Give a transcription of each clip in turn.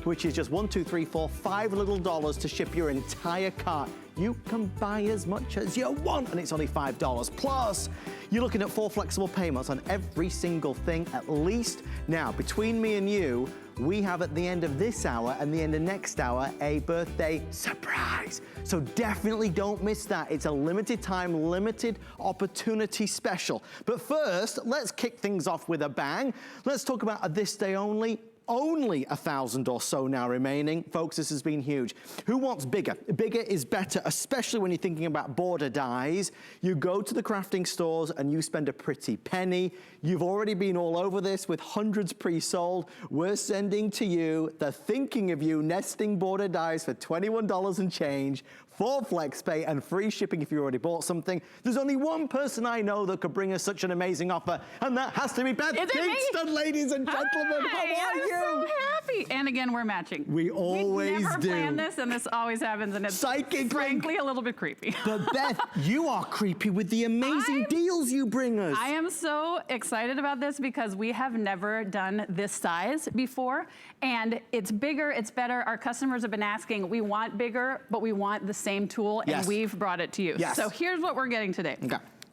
which is just $5 little to ship your entire cart. You can buy as much as you want, and it's only $5. Plus, you're looking at 4 flexible payments on every single thing at least. Now, between me and you, we have at the end of this hour and the end of next hour a birthday surprise. So definitely don't miss that. It's a limited time, limited opportunity special. But first, let's kick things off with a bang. Let's talk about a this day only 1,000 or so now remaining. Folks, this has been huge. Who wants bigger? Bigger is better, especially when you're thinking about border dies. You go to the crafting stores and you spend a pretty penny. You've already been all over this with hundreds pre-sold. We're sending to you the Thinking of You nesting border dies for $21 and change, 4 flex pay and free shipping if you already bought something. There's only one person I know that could bring us such an amazing offer, and that has to be Beth Kingston, ladies and gentlemen. How are you? So happy. And again, we're matching. We always do. We never plan this, and this always happens, and it's psychic, frankly a little bit creepy. But Beth, you are creepy with the amazing deals you bring us. I am so excited about this because we have never done this size before, and it's bigger, it's better. Our customers have been asking, we want bigger, but we want the same tool, and we've brought it to you. So here's what we're getting today.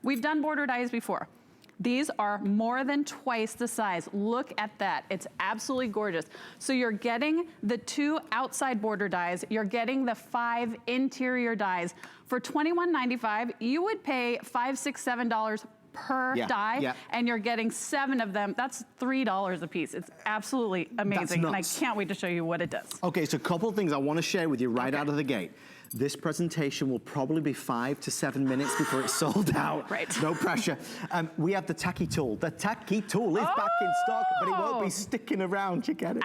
We've done border dies before. These are more than twice the size. Look at that. It's absolutely gorgeous. So you're getting the 2 outside border dies. You're getting the 5 interior dies. For $21.95, you would pay $5, $6, $7 per die, and you're getting 7 of them. That's $3 a piece. It's absolutely amazing, and I can't wait to show you what it does. Okay, so a couple of things I want to share with you right out of the gate. This presentation will probably be 5 to 7 minutes before it's sold out. No pressure. We have the tacky tool. The tacky tool is back in stock, but it won't be sticking around. You get it?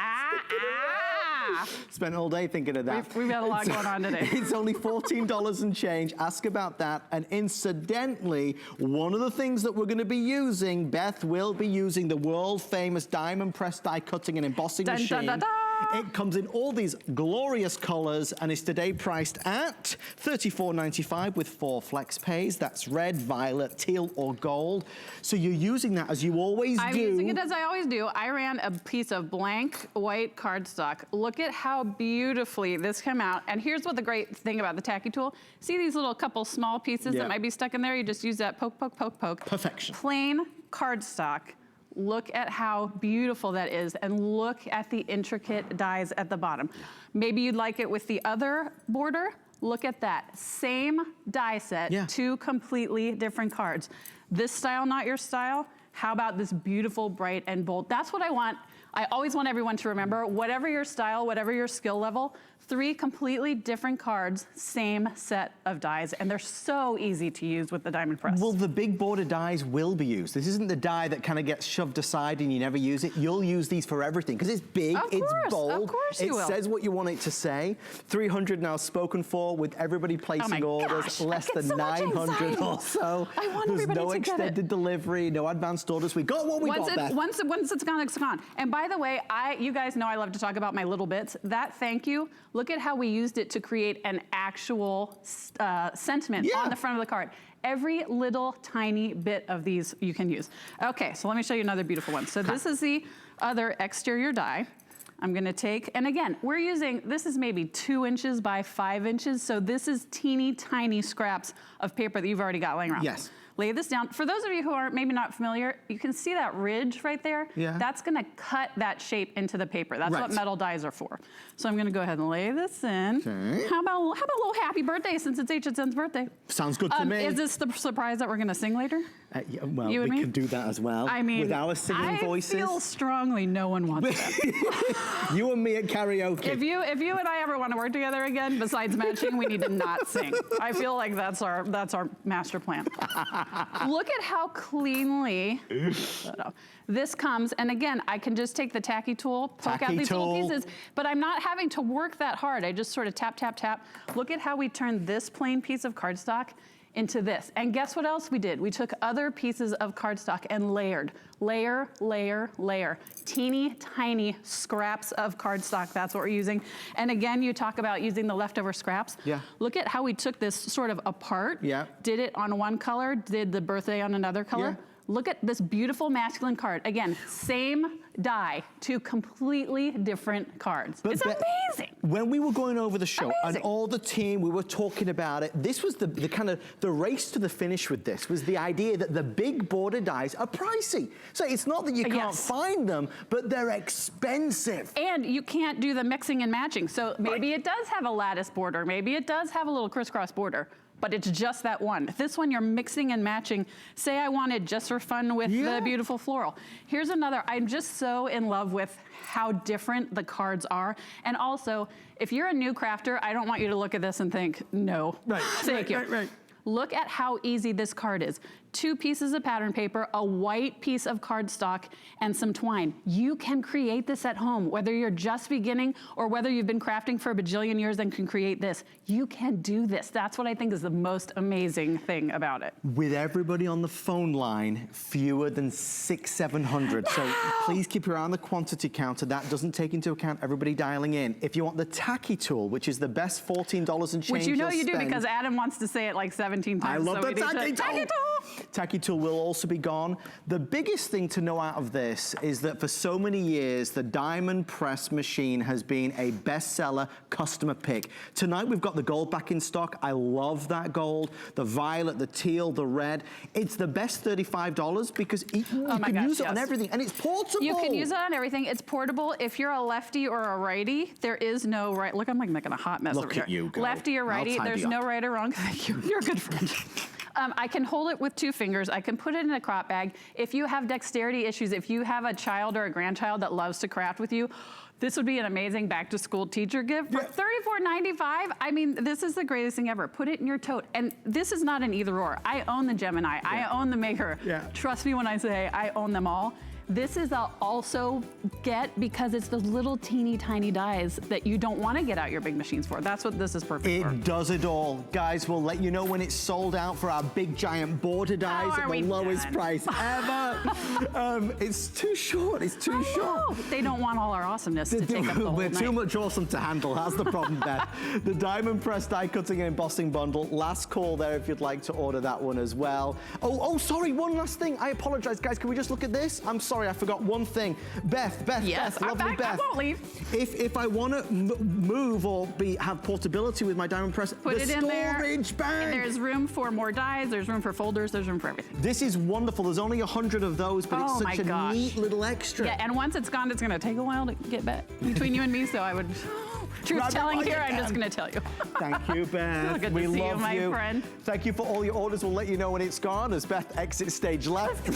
Spent all day thinking of that. We've got a lot going on today. It's only $14 and change. Ask about that. And incidentally, one of the things that we're going to be using, Beth will be using the world famous diamond press die cutting and embossing machine. It comes in all these glorious colors and is today priced at $34.95 with 4 flex pays. That's red, violet, teal, or gold. So you're using that as you always do. I'm using it as I always do. I ran a piece of blank white cardstock. Look at how beautifully this came out. And here's what the great thing about the tacky tool. See these little couple small pieces that might be stuck in there? You just use that poke, poke, poke, poke. Perfection. Plain cardstock. Look at how beautiful that is, and look at the intricate dies at the bottom. Maybe you'd like it with the other border. Look at that. Same die set, 2 completely different cards. This style, not your style. How about this beautiful, bright, and bold? That's what I want. I always want everyone to remember, whatever your style, whatever your skill level, 3 completely different cards, same set of dies, and they're so easy to use with the diamond press. Well, the big border dies will be used. This isn't the die that kind of gets shoved aside and you never use it. You'll use these for everything because it's big, it's bold, of course you will. It says what you want it to say. 300 now spoken for with everybody placing orders, less than 900 or so. I want There's everybody no to get extended delivery, no advanced orders. We got what we got, Beth. Once it's gone, it's gone. And by the way, you guys know I love to talk about my little bits. That thank you, look at how we used it to create an actual sentiment on the front of the card. Every little tiny bit of these you can use. Okay, so let me show you another beautiful one. So this is the other exterior die. I'm gonna take, and again, we're using, this is maybe 2 inches by 5 inches, so this is teeny tiny scraps of paper that you've already got laying around. Lay this down. For those of you who are maybe not familiar, you can see that ridge right there? That's gonna cut that shape into the paper. That's what metal dies are for. So I'm gonna go ahead and lay this in. How about a little happy birthday since it's HSN's birthday? Sounds good to me. Is this the surprise that we're gonna sing later? Well, we can do that as well. I mean, with our singing voices. I feel strongly no one wants that. You and me at karaoke. If you and I ever want to work together again, besides matching, we need to not sing. I feel like that's our master plan. Look at how cleanly this comes, and again, I can just take the tacky tool, poke out these little pieces, but I'm not having to work that hard. I just sort of tap, tap, tap. Look at how we turned this plain piece of cardstock into this. And guess what else we did? We took other pieces of cardstock and layered. Layer, layer, layer. Teeny tiny scraps of cardstock, that's what we're using. And again, you talk about using the leftover scraps. Look at how we took this sort of apart, did it on one color, did the birthday on another color. Look at this beautiful masculine card. Again, same die, two completely different cards. It's amazing. When we were going over the show and all the team, we were talking about it, this was the kind of the race to the finish with this, was the idea that the big border dies are pricey. So it's not that you can't find them, but they're expensive. And you can't do the mixing and matching. So maybe it does have a lattice border, maybe it does have a little crisscross border, but it's just that one. This one you're mixing and matching. Say I wanted just for fun with the beautiful floral. Here's another, I'm just so in love with how different the cards are. And also, if you're a new crafter, I don't want you to look at this and think, no, thank you. Look at how easy this card is. 2 pieces of pattern paper, a white piece of cardstock, and some twine. You can create this at home, whether you're just beginning or whether you've been crafting for a bajillion years and can create this. You can do this. That's what I think is the most amazing thing about it. With everybody on the phone line, fewer than 600-700. So please keep your eye on the quantity counter. That doesn't take into account everybody dialing in. If you want the tacky tool, which is the best $14 and change, which you know you do because Adam wants to say it like 17 times. I love the tacky tool. Tacky tool will also be gone. The biggest thing to know out of this is that for so many years, the diamond press machine has been a bestseller customer pick. Tonight, we've got the gold back in stock. I love that gold, the violet, the teal, the red. It's the best $35 because you can use it on everything, and it's portable. You can use it on everything. It's portable. If you're a lefty or a righty, there is no right. Look, I'm like making a hot mess over here. Look at you go. Lefty or righty, there's no right or wrong. Thank you. You're a good friend. I can hold it with 2 fingers. I can put it in a crop bag. If you have dexterity issues, if you have a child or a grandchild that loves to craft with you, this would be an amazing back-to-school teacher gift. For $34.95, I mean, this is the greatest thing ever. Put it in your tote. And this is not an either-or. I own the Gemini. I own the Maker. Trust me when I say I own them all. This is a also get because it's those little teeny tiny dies that you don't want to get out your big machines for. That's what this is perfect for. It does it all. Guys, we'll let you know when it's sold out for our big giant border dies at the lowest price ever. It's too short. It's too short. They don't want all our awesomeness to take up the whole night. We're too much awesome to handle. That's the problem there. The diamond press die cutting and embossing bundle. Last call there if you'd like to order that one as well. Oh, sorry. One last thing. I apologize, guys. Can we just look at this? I'm sorry. I forgot one thing. Beth, yes, lovely Beth. I won't leave. If I want to move or have portability with my diamond press, put it in there. Storage bag. And there's room for more dies. There's room for folders. There's room for everything. This is wonderful. There's only 100 of those, but it's such a neat little extra. Yeah, and once it's gone, it's going to take a while to get back between you and me. So I would. Truth telling here, I'm just going to tell you. Thank you, Beth. Good to see you, my friend. Thank you for all your orders. We'll let you know when it's gone as Beth exits stage left.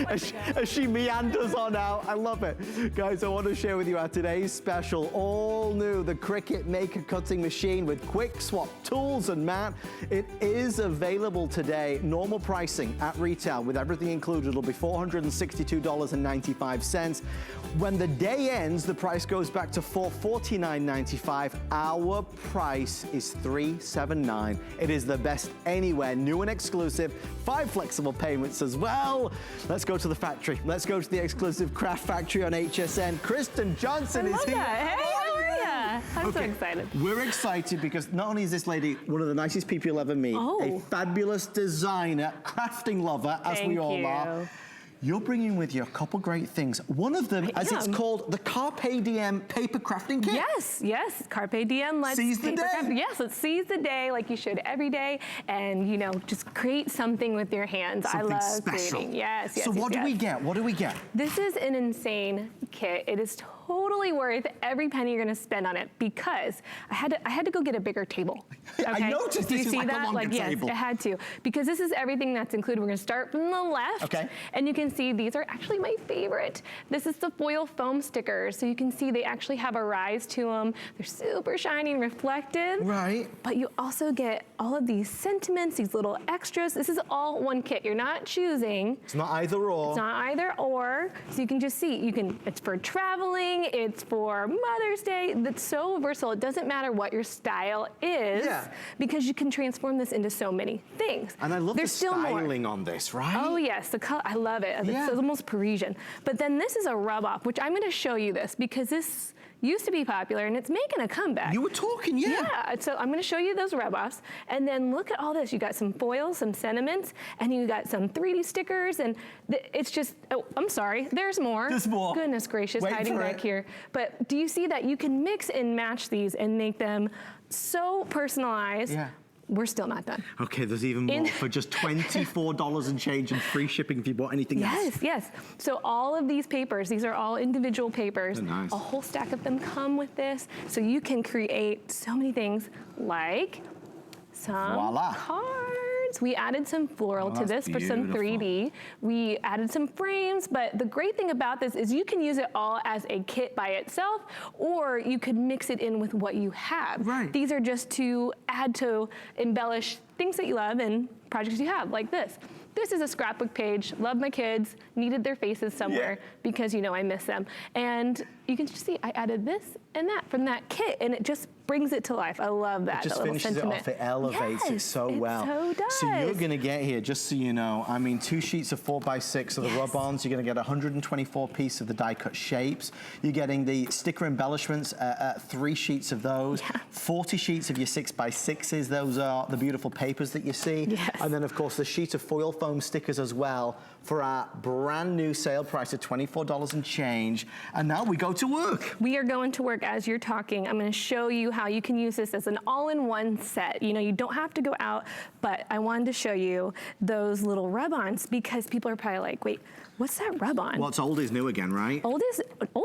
as she meanders on out. I love it. Guys, I want to share with you our today's special. All new, the Cricut Maker cutting machine with quick swap tools and mat. It is available today. Normal pricing at retail with everything included. It'll be $462.95. When the day ends, the price goes back to $449.95. Our price is $379. It is the best anywhere, new and exclusive. 5 flexible payments as well. Let's go to the factory. Let's go to the exclusive craft factory on HSN. Kristen Johnson is here. Hey, how are you? I'm so excited. We're excited because not only is this lady one of the nicest people you'll ever meet, a fabulous designer, crafting lover, as we all are. You're bringing with you a couple great things. One of them, as it's called, the Carpe Diem paper crafting kit. Yes, Carpe Diem. Let's seize the day. Yes, let's seize the day like you should every day, and you know, just create something with your hands. Something I love special. creating. Yes. So what do we get? What do we get? This is an insane kit. It is totally worth every penny you're going to spend on it because I had to go get a bigger table. Okay? I noticed Do you this see is that? a longer table. Yes, it had to because this is everything that's included. We're going to start from the left, and you can see these are actually my favorite. This is the foil foam stickers, so you can see they actually have a rise to them. They're super shiny and reflective. Right. But you also get all of these sentiments, these little extras. This is all one kit. You're not choosing. It's not either or. It's not either or. So you can just see. It's for traveling. It's for Mother's Day. That's so versatile. It doesn't matter what your style is because you can transform this into so many things. And I love There's the still styling more. On this, right? Oh yes, the color. I love it. It's almost Parisian. But then this is a rub off, which I'm going to show you this because this used to be popular, and it's making a comeback. You were talking, yeah. Yeah, so I'm gonna show you those rub-offs, and then look at all this. You got some foils, some sentiments, and you got some 3D stickers, and it's just, oh, I'm sorry, there's more. There's more. Goodness gracious, hiding back here. But do you see that you can mix and match these and make them so personalized? Yeah. We're still not done. Okay, there's even more for just $24 and change and free shipping if you bought anything else. Yes, yes. So all of these papers, these are all individual papers. They're nice. A whole stack of them come with this. So you can create so many things like some Voila. cards. We added some floral to this for some 3D. We added some frames, but the great thing about this is you can use it all as a kit by itself, or you could mix it in with what you have. Right. These are just to add to embellish things that you love and projects you have, like this. This is a scrapbook page. Love my kids, needed their faces somewhere because, you know, I miss them. And you can just see I added this and that from that kit, and it just brings it to life. I love that. It just finishes it off. It elevates it so well. So does. So you're going to get here, just so you know, I mean, 2 sheets of 4x6 of the rub-ons. You're going to get 124 pieces of the die-cut shapes. You're getting the sticker embellishments, 3 sheets of those. 40 sheets of your 6x6s. Those are the beautiful papers that you see. And then, of course, the sheet of foil foam stickers as well for our brand new sale price of $24 and change. And now we go to work. We are going to work as you're talking. I'm going to show you how you can use this as an all-in-one set. You know, you don't have to go out, but I wanted to show you those little rub-ons because people are probably like, wait, what's that rub-on? Well, it's old is new again, right? Old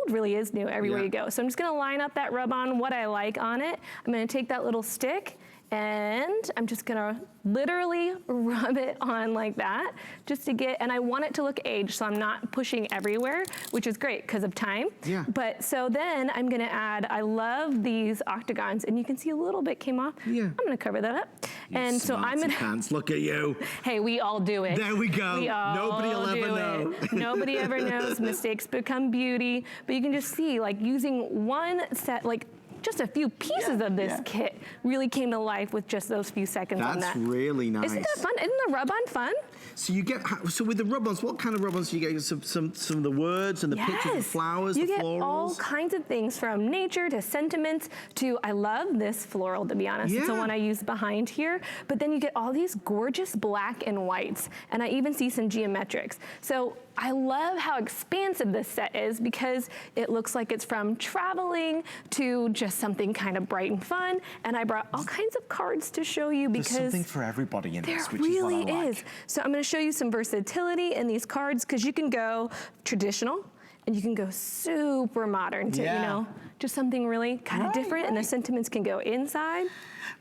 really is new everywhere you go. So I'm just going to line up that rub-on, what I like on it. I'm going to take that little stick and I'm just gonna literally rub it on like that just to get, and I want it to look aged, so I'm not pushing everywhere, which is great because of time. But so then I'm gonna add, I love these octagons, and you can see a little bit came off. I'm gonna cover that up. And so I'm gonna, pants. Look at you. Hey, we all do it. There we go. We all Nobody will ever know. Nobody ever knows. Mistakes become beauty. But you can just see, like, using one set, like, just a few pieces of this kit really came to life with just those few seconds on that. That's really nice. Isn't that fun? Isn't the rub-on fun? So you get, so with the rub-ons, what kind of rub-ons do you get? Some of the words and the pictures of flowers, you the get florals? all kinds of things, from nature to sentiments to, I love this floral, to be honest. It's the one I use behind here. But then you get all these gorgeous black and whites, and I even see some geometrics. So I love how expansive this set is because it looks like it's from traveling to just something kind of bright and fun. And I brought all kinds of cards to show you because there's something for everybody in this, which really is what I like. is. So I'm going to show you some versatility in these cards because you can go traditional and you can go super modern to, you know, just something really kind of different, and the sentiments can go inside.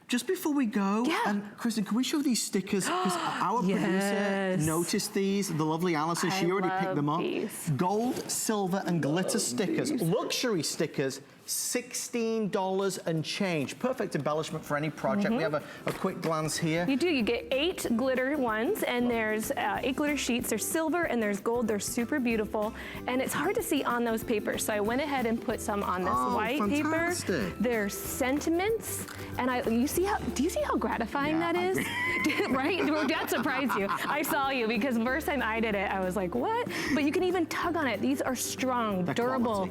Just before we go, Kristen, can we show these stickers? Because our producer noticed these, the lovely Alison, she already picked them up. Gold, silver, and glitter stickers, luxury stickers, $16 and change. Perfect embellishment for any project. We have a quick glance here. You do, you get 8 glitter ones, and there's 8 glitter sheets. There's silver and there's gold. They're super beautiful, and it's hard to see on those papers, so I went ahead and put some on this white paper. There's sentiments, and do you see how gratifying that is? Right? That surprised you. I saw you because the first time I did it, I was like, what? But you can even tug on it. These are strong, durable,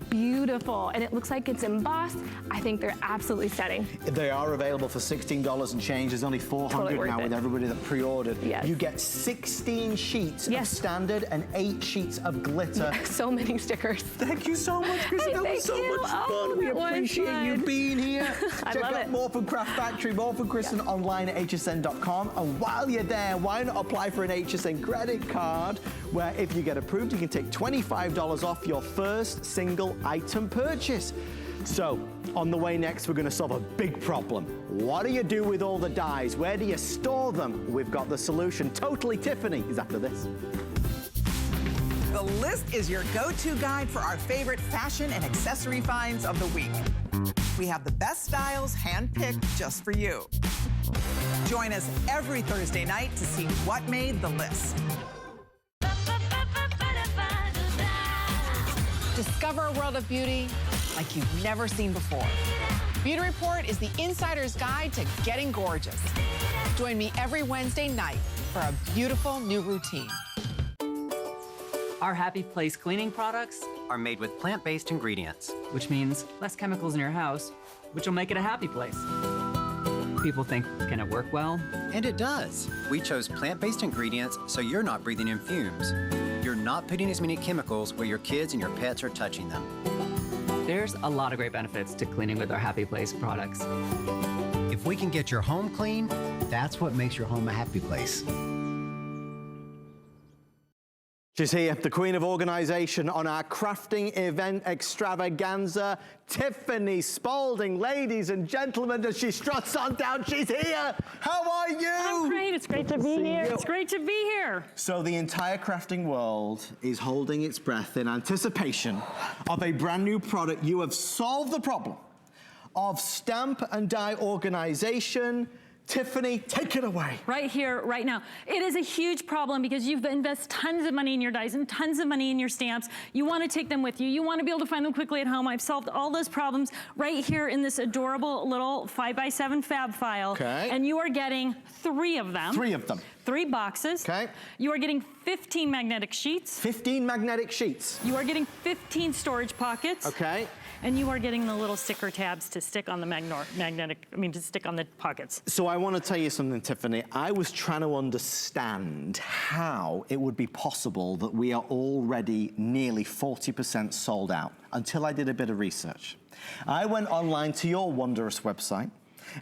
beautiful, and it looks like it's embossed. I think they're absolutely stunning. They are available for $16 and change. There's only 400 now with everybody that pre-ordered. You get 16 sheets of standard and 8 sheets of glitter. So many stickers. Thank you so much, Kristen. That was so much fun. We appreciate you being here. Check out more from Craft Factory, more from Kristen online at hsn.com. And while you're there, why not apply for an HSN credit card where if you get approved, you can take $25 off your first single item purchase. So, on the way next, we're going to solve a big problem. What do you do with all the dies? Where do you store them? We've got the solution. Totally Tiffany is after this. The list is your go-to guide for our favorite fashion and accessory finds of the week. We have the best styles hand-picked just for you. Join us every Thursday night to see what made the list. Discover a world of beauty like you've never seen before. Beauty Report is the insider's guide to getting gorgeous. Join me every Wednesday night for a beautiful new routine. Our Happy Place cleaning products are made with plant-based ingredients, which means less chemicals in your house, which will make it a happy place. People think, can it work well? And it does. We chose plant-based ingredients so you're not breathing in fumes. You're not putting as many chemicals where your kids and your pets are touching them. There's a lot of great benefits to cleaning with our Happy Place products. If we can get your home clean, that's what makes your home a happy place. She's here, the queen of organization on our crafting event extravaganza, Tiffany Spalding. Ladies and gentlemen, as she struts on down, she's here. How are you? I'm great. It's great to be here. It's great to be here. So the entire crafting world is holding its breath in anticipation of a brand new product. You have solved the problem of stamp and die organization. Tiffany, take it away. Right here, right now. It is a huge problem because you've invested tons of money in your dies and tons of money in your stamps. You want to take them with you. You want to be able to find them quickly at home. I've solved all those problems right here in this adorable little 5x7 fab file. Okay. And you are getting 3 of them. 3 of them. 3 boxes. Okay. You are getting 15 magnetic sheets. 15 magnetic sheets. You are getting 15 storage pockets. Okay. And you are getting the little sticker tabs to stick on the to stick on the pockets. So I want to tell you something, Tiffany. I was trying to understand how it would be possible that we are already nearly 40% sold out until I did a bit of research. I went online to your wondrous website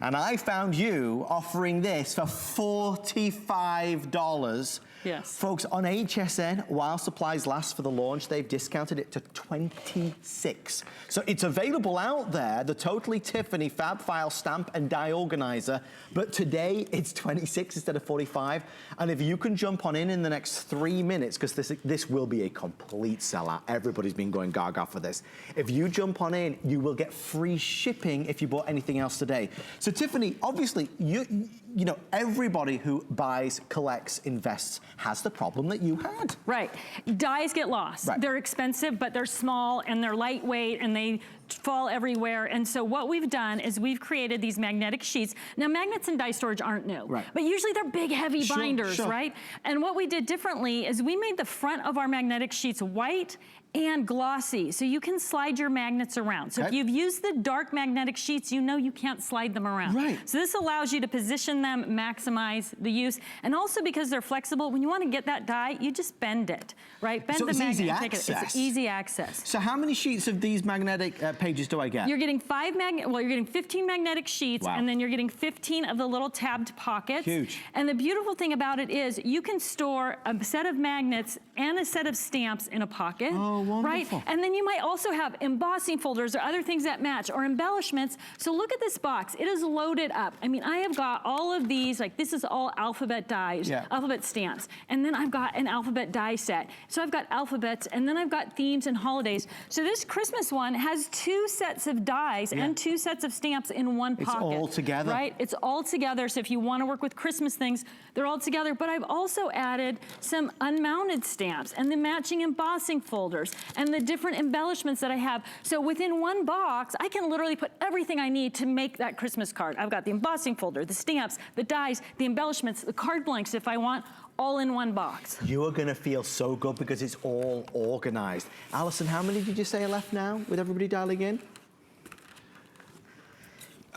and I found you offering this for $45. Yes. Folks, on HSN, while supplies last for the launch, they've discounted it to $26. So it's available out there, the Totally Tiffany Fab File Stamp and Die Organizer, but today it's 26 instead of 45. And if you can jump on in the next 3 minutes, because this will be a complete sellout. Everybody's been going gaga for this. If you jump on in, you will get free shipping if you bought anything else today. So Tiffany, obviously, you know, everybody who buys, collects, invests has the problem that you had. Right. Dies get lost. Right. They're expensive, but they're small and they're lightweight and they fall everywhere. And so what we've done is we've created these magnetic sheets. Now, magnets and die storage aren't new, right, but usually they're big, heavy binders, sure. right? And what we did differently is we made the front of our magnetic sheets white and glossy, so you can slide your magnets around. So if you've used the dark magnetic sheets, you know you can't slide them around. Right. So this allows you to position them, maximize the use, and also because they're flexible, when you want to get that die, you just bend it, right? Bend so the it's magnet. easy And take it. access. It's easy access. So how many sheets of these magnetic pages do I get? You're getting you're getting 15 magnetic sheets, wow, and then you're getting 15 of the little tabbed pockets. Huge. And the beautiful thing about it is you can store a set of magnets and a set of stamps in a pocket. Oh, wonderful. Right? And then you might also have embossing folders or other things that match or embellishments. So look at this box. It is loaded up. I mean, I have got all of these, like this is all alphabet dies, alphabet stamps. And then I've got an alphabet die set. So I've got alphabets, and then I've got themes and holidays. So this Christmas one has 2 sets of dies and 2 sets of stamps in one pocket. It's all together. Right? It's all together. So if you want to work with Christmas things, they're all together. But I've also added some unmounted stamps and the matching embossing folders and the different embellishments that I have. So within one box, I can literally put everything I need to make that Christmas card. I've got the embossing folder, the stamps, the dies, the embellishments, the card blanks if I want, all in one box. You are gonna feel so good because it's all organized. Alison, how many did you say are left now with everybody dialing in?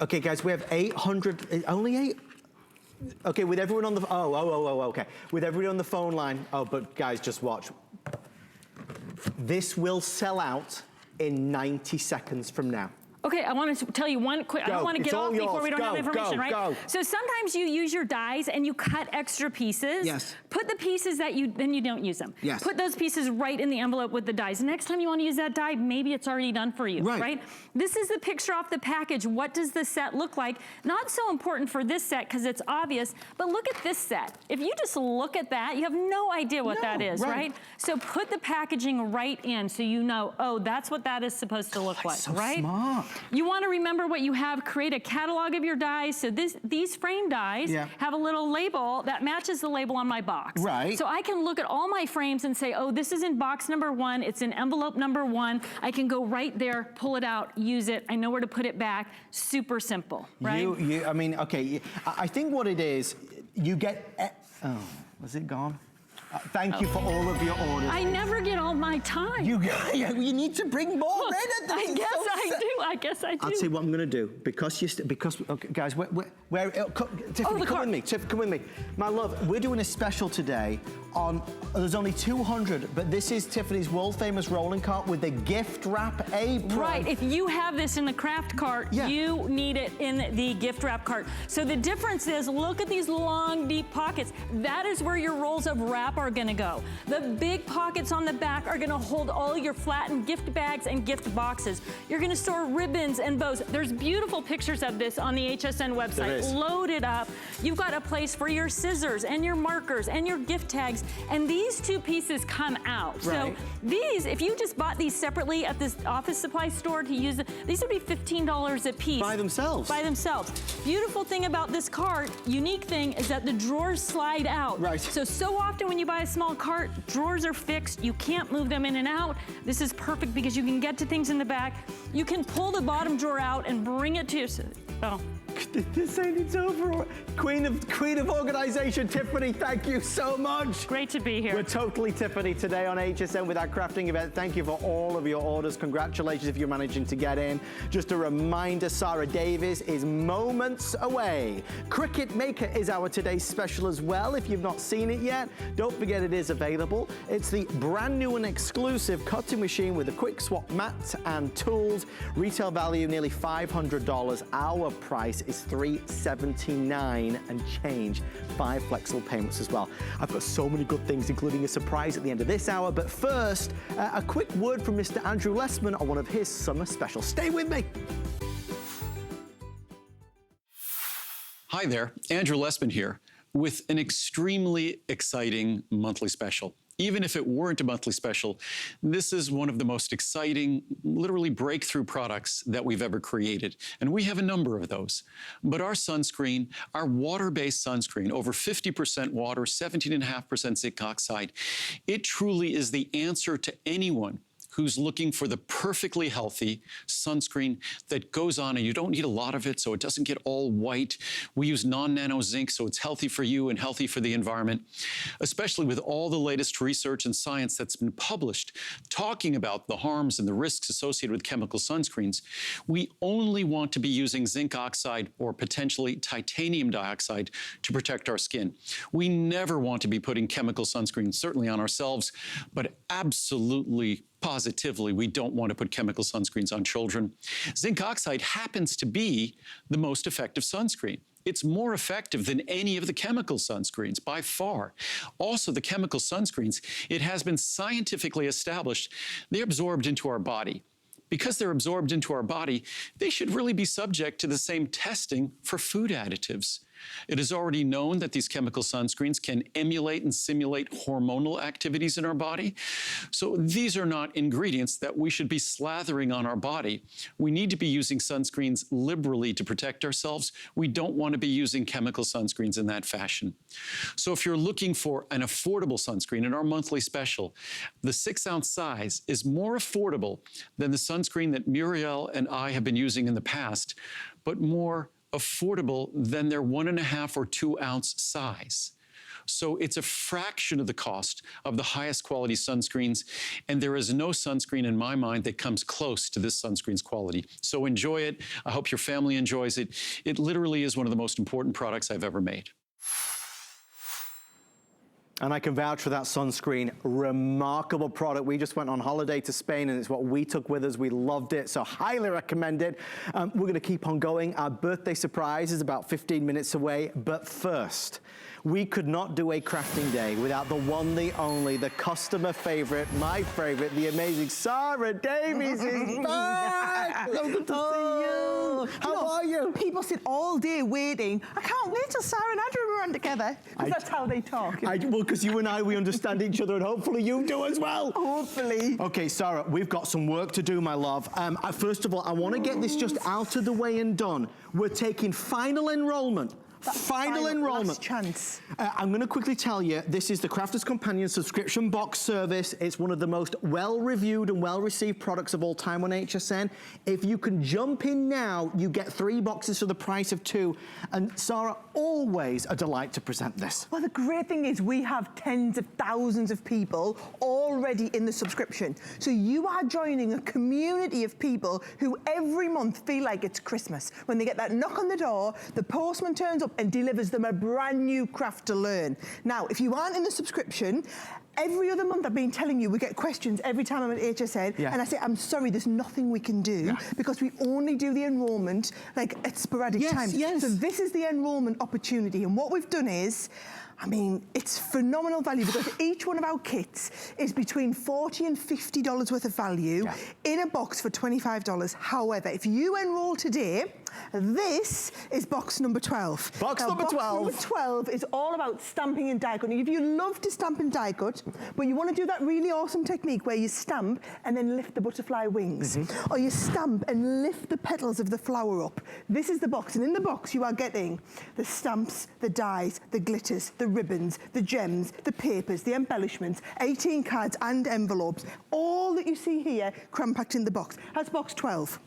Okay, guys, we have 800, only 8? Okay, with everyone on the, okay. With everybody on the phone line, but guys, just watch. This will sell out in 90 seconds from now. Okay, I want to tell you one quick, I don't want to get off before we don't have information, right? Go. So sometimes you use your dies and you cut extra pieces. Yes. Put the pieces that then you don't use them. Yes. Put those pieces right in the envelope with the dies. Next time you want to use that die, maybe it's already done for you, right? This is the picture off the package. What does the set look like? Not so important for this set because it's obvious, but look at this set. If you just look at that, you have no idea what that is, right? So put the packaging right in so you know, oh, that's what that is supposed to look like, so right? Smart. You want to remember what you have, create a catalog of your dies. So these frame dies have a little label that matches the label on my box. Right. So I can look at all my frames and say, oh, this is in box number 1, it's in envelope number 1. I can go right there, pull it out, use it. I know where to put it back. Super simple, right? I mean, okay, I think what it is, you get, oh, was it gone? Thank you for all of your orders. I never get all my time. You need to bring more in. I guess I do. I'll tell you what I'm going to do. Okay, guys, Tiffany, come with me. Tiff, come with me. My love, we're doing a special today on, there's only 200, but this is Tiffany's world famous rolling cart with the gift wrap apron. Right, if you have this in the craft cart, you need it in the gift wrap cart. So the difference is, look at these long, deep pockets. That is where your rolls of wrap are gonna go. The big pockets on the back are gonna hold all your flattened gift bags and gift boxes. You're gonna store ribbons and bows. There's beautiful pictures of this on the HSN website, loaded up. You've got a place for your scissors and your markers and your gift tags, and these two pieces come out. Right. So these, if you just bought these separately at this office supply store to use, these would be $15 a piece. By themselves. By themselves. Beautiful thing about this cart, unique thing, is that the drawers slide out. Right. So often when you buy a small cart, drawers are fixed. You can't move them in and out. This is perfect because you can get to things in the back. You can pull the bottom drawer out and bring it to your, This ain't it's over. Queen of organization, Tiffany, thank you so much. Great to be here. We're totally Tiffany today on HSN with our crafting event. Thank you for all of your orders. Congratulations if you're managing to get in. Just a reminder, Sarah Davies is moments away. Cricut Maker is our today's special as well. If you've not seen it yet, don't forget it is available. It's the brand new and exclusive cutting machine with a quick swap mat and tools. Retail value nearly $500. Our price is $379 and change. 5 flexible payments as well. I've got so many good things, including a surprise at the end of this hour. But first, a quick word from Mr. Andrew Lessman on one of his summer specials. Stay with me. Hi there, Andrew Lessman here with an extremely exciting monthly special. Even if it weren't a monthly special, this is one of the most exciting, literally breakthrough products that we've ever created. And we have a number of those. But our sunscreen, our water-based sunscreen, over 50% water, 17.5% zinc oxide, it truly is the answer to anyone who's looking for the perfectly healthy sunscreen that goes on, and you don't need a lot of it so it doesn't get all white. We use non-nano zinc, so it's healthy for you and healthy for the environment, especially with all the latest research and science that's been published talking about the harms and the risks associated with chemical sunscreens. We only want to be using zinc oxide or potentially titanium dioxide to protect our skin. We never want to be putting chemical sunscreens, certainly on ourselves, but absolutely positively, we don't want to put chemical sunscreens on children. Zinc oxide happens to be the most effective sunscreen. It's more effective than any of the chemical sunscreens by far. Also, the chemical sunscreens, it has been scientifically established, they're absorbed into our body. Because they're absorbed into our body, they should really be subject to the same testing for food additives. It is already known that these chemical sunscreens can emulate and simulate hormonal activities in our body. So these are not ingredients that we should be slathering on our body. We need to be using sunscreens liberally to protect ourselves. We don't want to be using chemical sunscreens in that fashion. So if you're looking for an affordable sunscreen in our monthly special, the 6-ounce size is more affordable than the sunscreen that Muriel and I have been using in the past, but more affordable than their 1.5 or 2-ounce size. So it's a fraction of the cost of the highest quality sunscreens, and there is no sunscreen in my mind that comes close to this sunscreen's quality. So enjoy it. I hope your family enjoys it. It literally is one of the most important products I've ever made. And I can vouch for that sunscreen. Remarkable product. We just went on holiday to Spain and it's what we took with us. We loved it, so highly recommend it. We're gonna keep on going. Our birthday surprise is about 15 minutes away, but first, we could not do a crafting day without the one, the only, the customer favorite, my favorite, the amazing Sarah Davies is back. So good to see you. How are you? People sit all day waiting. I can't wait till Sarah and Andrew run together. That's how they talk. Well, because you and I, we understand each other, and hopefully you do as well. Hopefully. Okay, Sarah, we've got some work to do, my love. First of all, I want to get this just out of the way and done. We're taking final enrollment Final enrollment. Last chance. I'm going to quickly tell you, this is the Crafter's Companion subscription box service. It's one of the most well-reviewed and well-received products of all time on HSN. If you can jump in now, you get 3 boxes for the price of 2. And Sarah, always a delight to present this. Well, the great thing is we have tens of thousands of people already in the subscription. So you are joining a community of people who every month feel like it's Christmas. When they get that knock on the door, the postman turns up and delivers them a brand new craft to learn. Now, if you aren't in the subscription, every other month I've been telling you, we get questions every time I'm at HSN, and I say, I'm sorry, there's nothing we can do because we only do the enrollment like at sporadic times. So this is the enrollment opportunity, and what we've done is, I mean, it's phenomenal value because each one of our kits is between $40 and $50 worth of value in a box for $25. However, if you enroll today, this is box number 12. Box number 12. Box number 12 is all about stamping and die cutting. If you love to stamp and die cut, but you want to do that really awesome technique where you stamp and then lift the butterfly wings, or you stamp and lift the petals of the flower up, this is the box. And in the box, you are getting the stamps, the dies, the glitters, the ribbons, the gems, the papers, the embellishments, 18 cards and envelopes, all that you see here cram-packed in the box. That's box 12.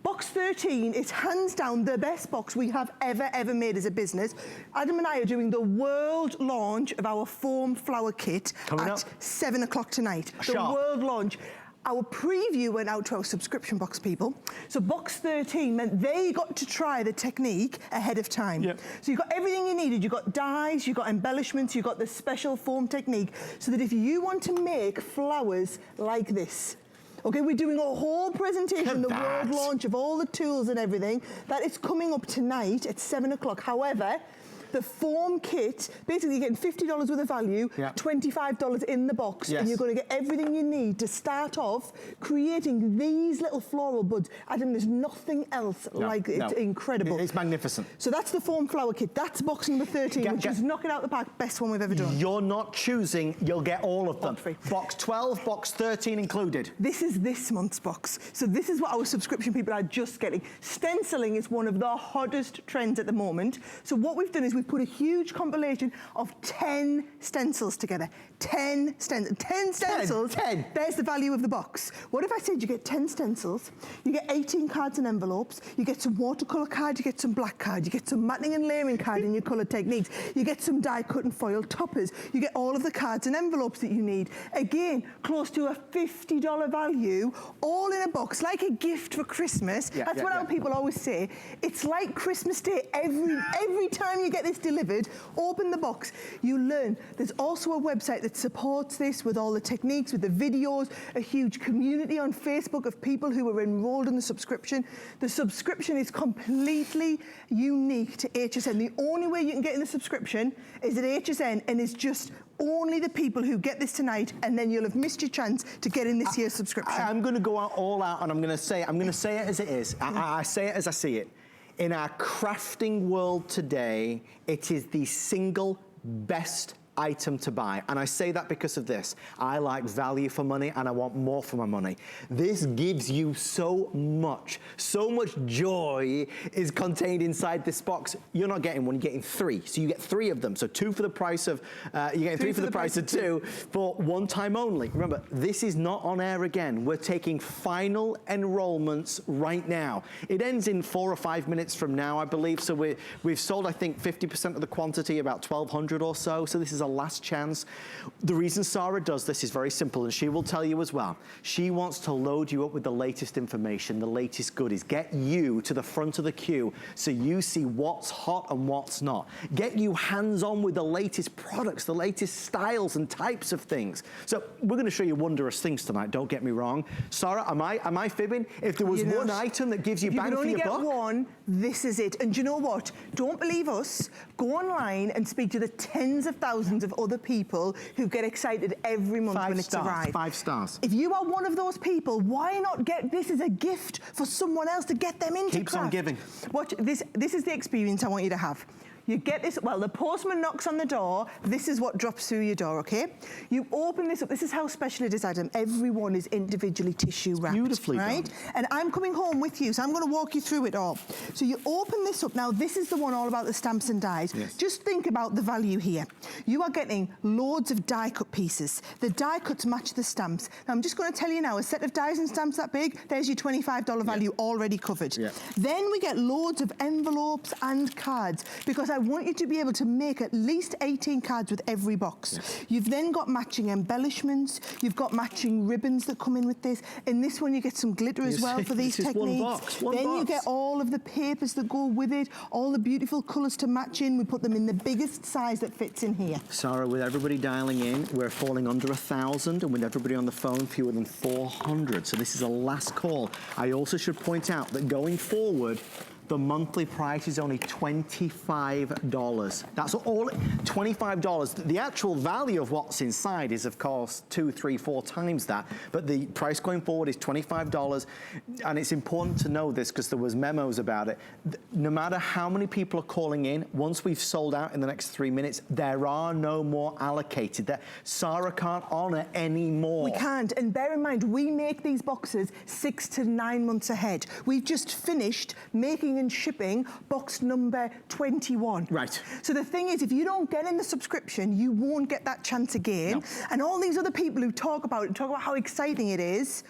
Box 13 is hands down the best box we have ever made as a business. Adam and I are doing the world launch of our foam flower kit at 7 o'clock tonight. The world launch. Our preview went out to our subscription box people. So box 13 meant they got to try the technique ahead of time. So you got everything you needed. You got dies, you got embellishments, you got the special foam technique, so that if you want to make flowers like this, okay, we're doing a whole presentation, the world launch of all the tools and everything. That is coming up tonight at 7 o'clock. However, the foam kit, basically you're getting $50 worth of value, $25 in the box, and you're going to get everything you need to start off creating these little floral buds. Adam, there's nothing else like it. It's incredible. It's magnificent. So that's the foam flower kit. That's box number 13, which is knocking out the park, best one we've ever done. You're not choosing, you'll get all of them. Box 12, box 13 included. This is this month's box. So this is what our subscription people are just getting. Stenciling is one of the hottest trends at the moment. So what we've done is we've put a huge compilation of 10 stencils together. 10 stencils. 10. There's the value of the box. What if I said you get 10 stencils, you get 18 cards and envelopes, you get some watercolor card, you get some black card, you get some matting and layering card in your color techniques, you get some die cut and foil toppers, you get all of the cards and envelopes that you need. Again, close to a $50 value, all in a box, like a gift for Christmas. That's what our people always say. It's like Christmas Day. Every time you get this delivered, open the box, you learn. There's also a website that supports this with all the techniques, with the videos, a huge community on Facebook of people who are enrolled in the subscription. The subscription is completely unique to HSN. The only way you can get in the subscription is at HSN, and it's just only the people who get this tonight, and then you'll have missed your chance to get in this year's subscription. I'm going to go out all out, and I'm going to say it as it is. I say it as I see it. In our crafting world today, it is the single best item to buy. And I say that because of this. I like value for money, and I want more for my money. This gives you so much joy is contained inside this box. You're not getting one, you're getting 3. So you get 3 of them. So 2 for the price of, you're getting 3 for the price of 2 for one time only. Remember, this is not on air again. We're taking final enrollments right now. It ends in 4 or 5 minutes from now, I believe. So we've sold, I think, 50% of the quantity, about 1,200 or so. So this is a last chance. The reason Sarah does this is very simple, and she will tell you as well. She wants to load you up with the latest information, the latest goodies, get you to the front of the queue so you see what's hot and what's not. Get you hands-on with the latest products, the latest styles and types of things. So we're going to show you wondrous things tonight, don't get me wrong. Sarah, am I fibbing? If there was one item that gives you bang for your buck? You can only get one, this is it. And do you know what? Don't believe us. Go online and speak to the tens of thousands of other people who get excited every month when it's arrived. 5 stars. If you are one of those people, why not get this as a gift for someone else to get them into Keeps craft? on giving. Watch, this is the experience I want you to have. You get this, well, the postman knocks on the door, this is what drops through your door, okay? You open this up, this is how special it is, Adam. Everyone is individually tissue wrapped. Beautifully right? done. And I'm coming home with you, so I'm gonna walk you through it all. So you open this up, now this is the one all about the stamps and dies. Yes. Just think about the value here. You are getting loads of die cut pieces. The die cuts match the stamps. Now I'm just gonna tell you now, a set of dies and stamps that big, there's your $25 value already covered. Yeah. Then we get loads of envelopes and cards, because I want you to be able to make at least 18 cards with every box. Yes. You've then got matching embellishments, you've got matching ribbons that come in with this. In this one you get some glitter as well for these this is techniques. one box, one then you box. get all of the papers that go with it, all the beautiful colours to match in. We put them in the biggest size that fits in here. Sarah, with everybody dialing in, we're falling under 1,000, and with everybody on the phone, fewer than 400. So this is a last call. I also should point out that going forward, the monthly price is only $25. That's all, $25. The actual value of what's inside is, of course, 2, 3, 4 times that. But the price going forward is $25. And it's important to know this because there was memos about it. No matter how many people are calling in, once we've sold out in the next 3 minutes, there are no more allocated. That Sarah can't honor any more. We can't. And bear in mind, we make these boxes 6 to 9 months ahead. We've just finished making and shipping box number 21. Right. So the thing is, if you don't get in the subscription, you won't get that chance again. No. And all these other people who talk about it, talk about how exciting it is,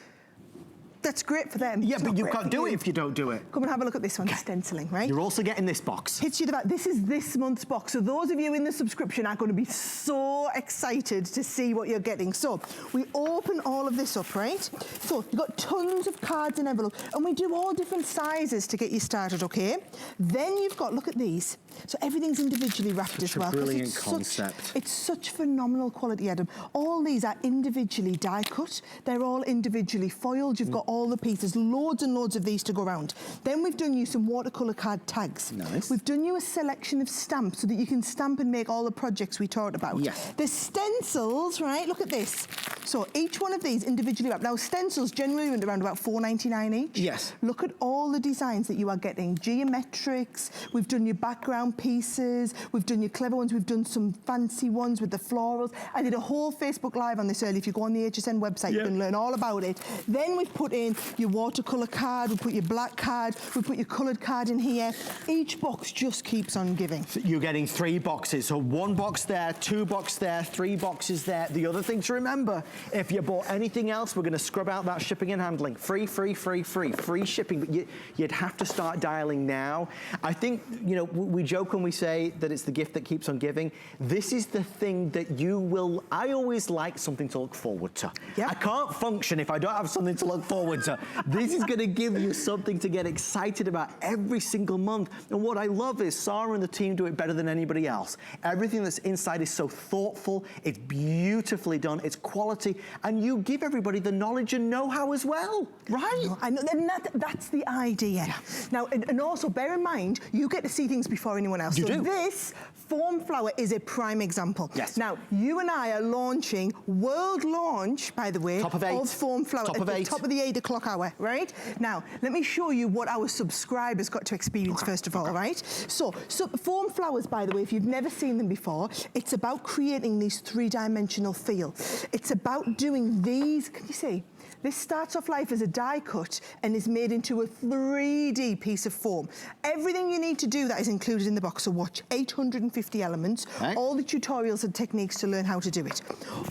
that's great for them. Yeah, It's but not you great can't for do it you. if you don't do it. Come and have a look at this one, the stenciling, right? You're also getting this box. Hits you the back. This is this month's box. So those of you in the subscription are going to be so excited to see what you're getting. So we open all of this up, right? So you've got tons of cards and envelopes, and we do all different sizes to get you started, okay? Then you've got, look at these. So everything's individually wrapped as well. Such a brilliant It's concept. It's such phenomenal quality, Adam. All these are individually die cut. They're all individually foiled. You've got all the pieces. Loads and loads of these to go around. Then we've done you some watercolour card tags. Nice. We've done you a selection of stamps so that you can stamp and make all the projects we talked about. Yes. The stencils, right, look at this. So each one of these individually wrapped. Now stencils generally run around about $4.99 each. Yes. Look at all the designs that you are getting. Geometrics, we've done your background pieces, we've done your clever ones, we've done some fancy ones with the florals. I did a whole Facebook Live on this earlier. If you go on the HSN website, you can learn all about it. Then we've put in your watercolour card, we put your black card, we put your coloured card in here. Each box just keeps on giving. You're getting 3 boxes. So 1 box there, 2 boxes there, 3 boxes there. The other thing to remember, if you bought anything else, we're going to scrub out that shipping and handling. Free, free, free, free. Free shipping. But you'd have to start dialing now. I think, you know, we joke when we say that it's the gift that keeps on giving. This is the thing that you will... I always like something to look forward to. Yep. I can't function if I don't have something to look forward to. This is going to give you something to get excited about every single month. And what I love is Sarah and the team do it better than anybody else. Everything that's inside is so thoughtful, it's beautifully done, it's quality, and you give everybody the knowledge and know-how as well, right? I know, and that's the idea. Yeah. Now, and also bear in mind, you get to see things before anyone else. You so do. This foam flower is a prime example. Yes. Now, you and I are launching, world launch, by the way, Top of 8. foam flower Top at of the 8. top of the 8 o'clock hour, right? Now, let me show you what our subscribers got to experience first of all, right? So foam flowers, by the way, if you've never seen them before, it's about creating these 3-dimensional feel. It's about doing these, can you see? This starts off life as a die cut and is made into a 3D piece of foam. Everything you need to do that is included in the box. So watch 850 elements, right. All the tutorials and techniques to learn how to do it.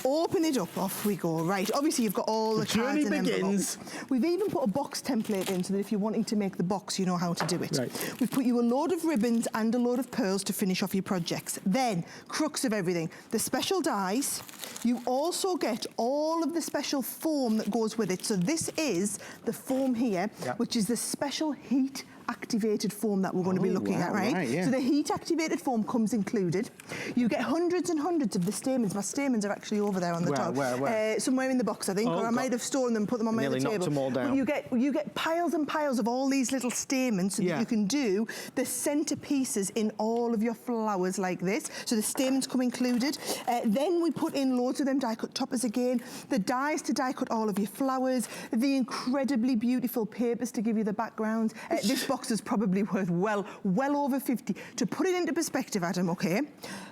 Open it up, off we go. Right, obviously you've got all the cards and envelopes. We've even put a box template in so that if you're wanting to make the box, you know how to do it. Right. We've put you a load of ribbons and a load of pearls to finish off your projects. Then, crux of everything, the special dies. You also get all of the special foam that goes with it. So this is the foam here, which is the special heat activated foam that we're going to be looking at, right? Yeah. So the heat activated foam comes included. You get hundreds and hundreds of the stamens. My stamens are actually over there on the top. Where? Somewhere in the box, I think, or I might have stolen them, put them on my other table. Nearly knocked them all down. But you get piles and piles of all these little stamens so that you can do the centerpieces in all of your flowers like this. So the stamens come included. Then we put in loads of them die cut toppers again, the dies to die cut all of your flowers, the incredibly beautiful papers to give you the backgrounds. This box box is probably worth well over 50. To put it into perspective, Adam, okay,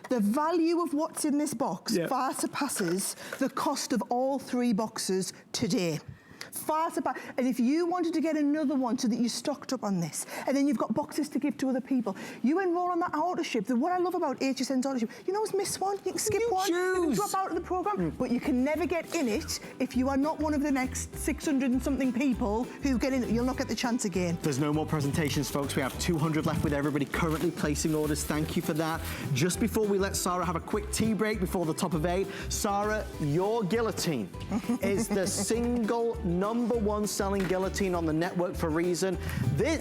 the value of what's in this box far surpasses the cost of all 3 boxes today. Far surpass. And if you wanted to get another one so that you stocked up on this, and then you've got boxes to give to other people, you enroll on that auto ship. What I love about HSN's auto ship, you always miss one, you can skip one, you can drop out of the program, but you can never get in it if you are not one of the next 600 and something people who get in it. You'll not get the chance again. There's no more presentations, folks. We have 200 left with everybody currently placing orders. Thank you for that. Just before we let Sarah have a quick tea break before the top of 8, Sarah, your guillotine is the single #1 selling guillotine on the network for a reason.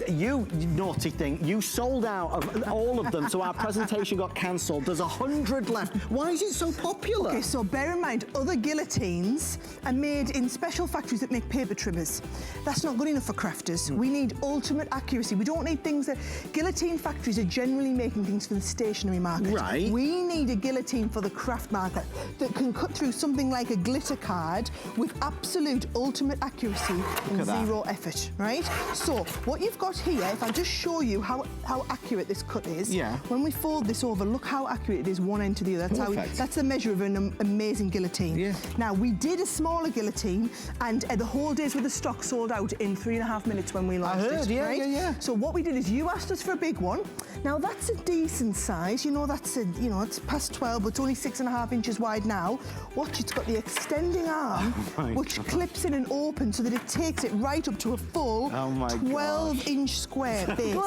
You naughty thing, you sold out of all of them, so our presentation got cancelled. There's 100 left. Why is it so popular? Okay, so bear in mind, other guillotines are made in special factories that make paper trimmers. That's not good enough for crafters. We need ultimate accuracy. We don't need things that... Guillotine factories are generally making things for the stationery market. Right. We need a guillotine for the craft market that can cut through something like a glitter card with absolute ultimate accuracy and zero effort, right? So what you've got here, if I just show you how accurate this cut is, when we fold this over, look how accurate it is one end to the other. That's the measure of an amazing guillotine. Now, we did a smaller guillotine, and the whole days with the stock sold out in 3.5 minutes when we launched it, right? So what we did is you asked us for a big one. Now, that's a decent size. You know, it's past 12, but it's only 6.5 inches wide now. Watch, it's got the extending arm, which clips in and opens so that it takes it right up to a full 12-inch square base.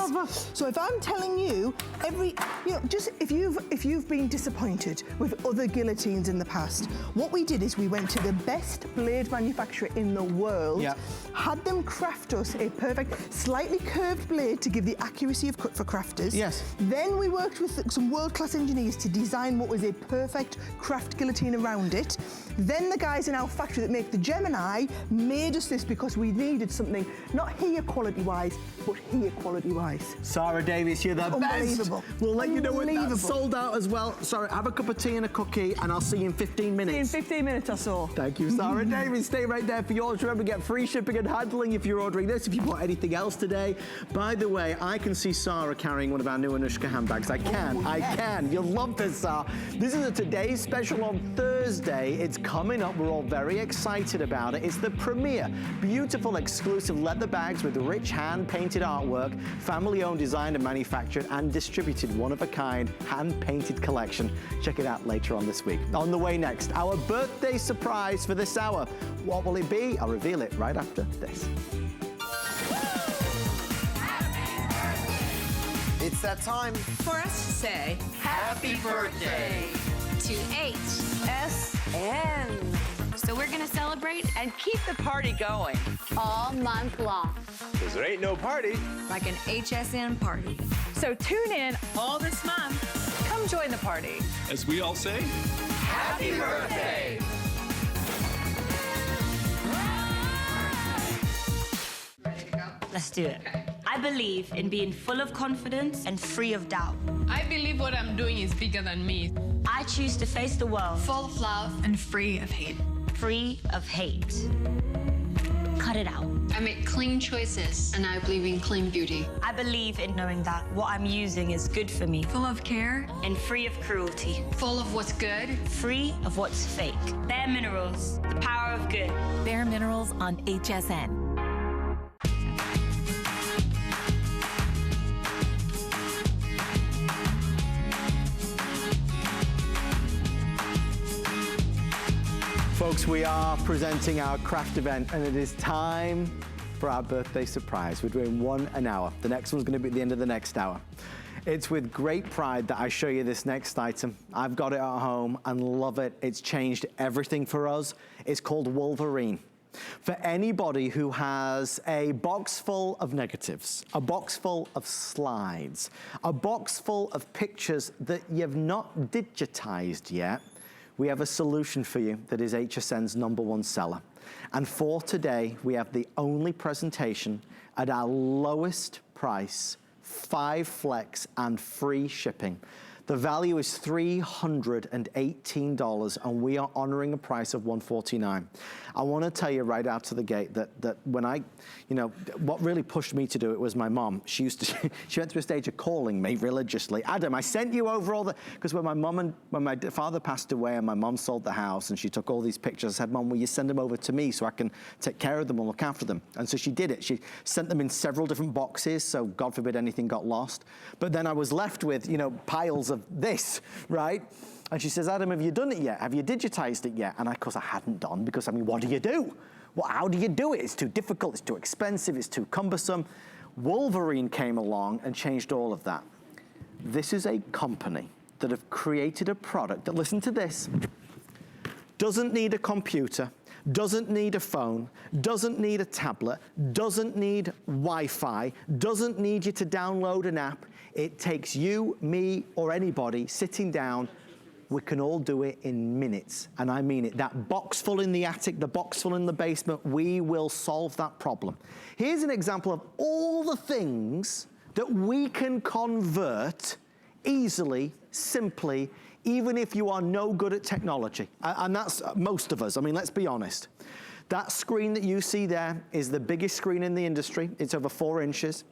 So if I'm telling you, just if you've been disappointed with other guillotines in the past, what we did is we went to the best blade manufacturer in the world, had them craft us a perfect, slightly curved blade to give the accuracy of cut for crafters. Then we worked with some world-class engineers to design what was a perfect craft guillotine around it. Then the guys in our factory that make the Gemini made us this because we needed something, not here quality-wise, but here quality-wise. Sarah Davies, you're the best. We'll let you know when that's sold out as well. Sarah, have a cup of tea and a cookie, and I'll see you in 15 minutes. See you in 15 minutes or so. Thank you, Sarah Davies. Stay right there for yours. Remember, get free shipping and handling if you're ordering this, if you bought anything else today. By the way, I can see Sarah carrying one of our new Anushka handbags. I can. You'll love this, Sarah. This is a today's special on Thursday. It's coming up. We're all very excited about it. It's the premiere, beautiful, exclusive leather bags with rich hand-painted artwork, family-owned, designed and manufactured and distributed one-of-a-kind hand-painted collection. Check it out later on this week. On the way next, our birthday surprise for this hour. What will it be? I'll reveal it right after this. It's that time for us to say happy birthday to HSN. So we're gonna celebrate and keep the party going all month long. Because there ain't no party like an HSN party. So tune in all this month. Come join the party. As we all say, happy birthday. Let's do it. I believe in being full of confidence and free of doubt. I believe what I'm doing is bigger than me. I choose to face the world full of love and free of hate. Free of hate. Cut it out. I make clean choices, and I believe in clean beauty. I believe in knowing that what I'm using is good for me. Full of care. And free of cruelty. Full of what's good. Free of what's fake. Bare Minerals, the power of good. Bare Minerals on HSN. Folks, we are presenting our craft event, and it is time for our birthday surprise. We're doing one an hour. The next one's going to be at the end of the next hour. It's with great pride that I show you this next item. I've got it at home and love it. It's changed everything for us. It's called Wolverine. For anybody who has a box full of negatives, a box full of slides, a box full of pictures that you've not digitized yet, we have a solution for you that is HSN's #1 seller. And for today, we have the only presentation at our lowest price, 5 flex and free shipping. The value is $318, and we are honoring a price of $149. I want to tell you right out of the gate that when I, you know, what really pushed me to do it was my mom. She used to, she went through a stage of calling me religiously. Adam, I sent you over all the, because when my father passed away and my mom sold the house and she took all these pictures, I said, Mom, will you send them over to me so I can take care of them and look after them? And so she did it. She sent them in several different boxes, so God forbid anything got lost. But then I was left with, you know, piles of this, right? And she says, Adam, have you done it yet? Have you digitized it yet? And of course I hadn't done, because I mean, what do you do? Well, how do you do it? It's too difficult, it's too expensive, it's too cumbersome. Wolverine came along and changed all of that. This is a company that have created a product that, listen to this, doesn't need a computer, doesn't need a phone, doesn't need a tablet, doesn't need Wi-Fi, doesn't need you to download an app. It takes you, me, or anybody sitting down. We can all do it in minutes, and I mean it. That box full in the attic, the box full in the basement, we will solve that problem. Here's an example of all the things that we can convert easily, simply, even if you are no good at technology. And that's most of us. I mean, let's be honest. That screen that you see there is the biggest screen in the industry. It's over 4 inches.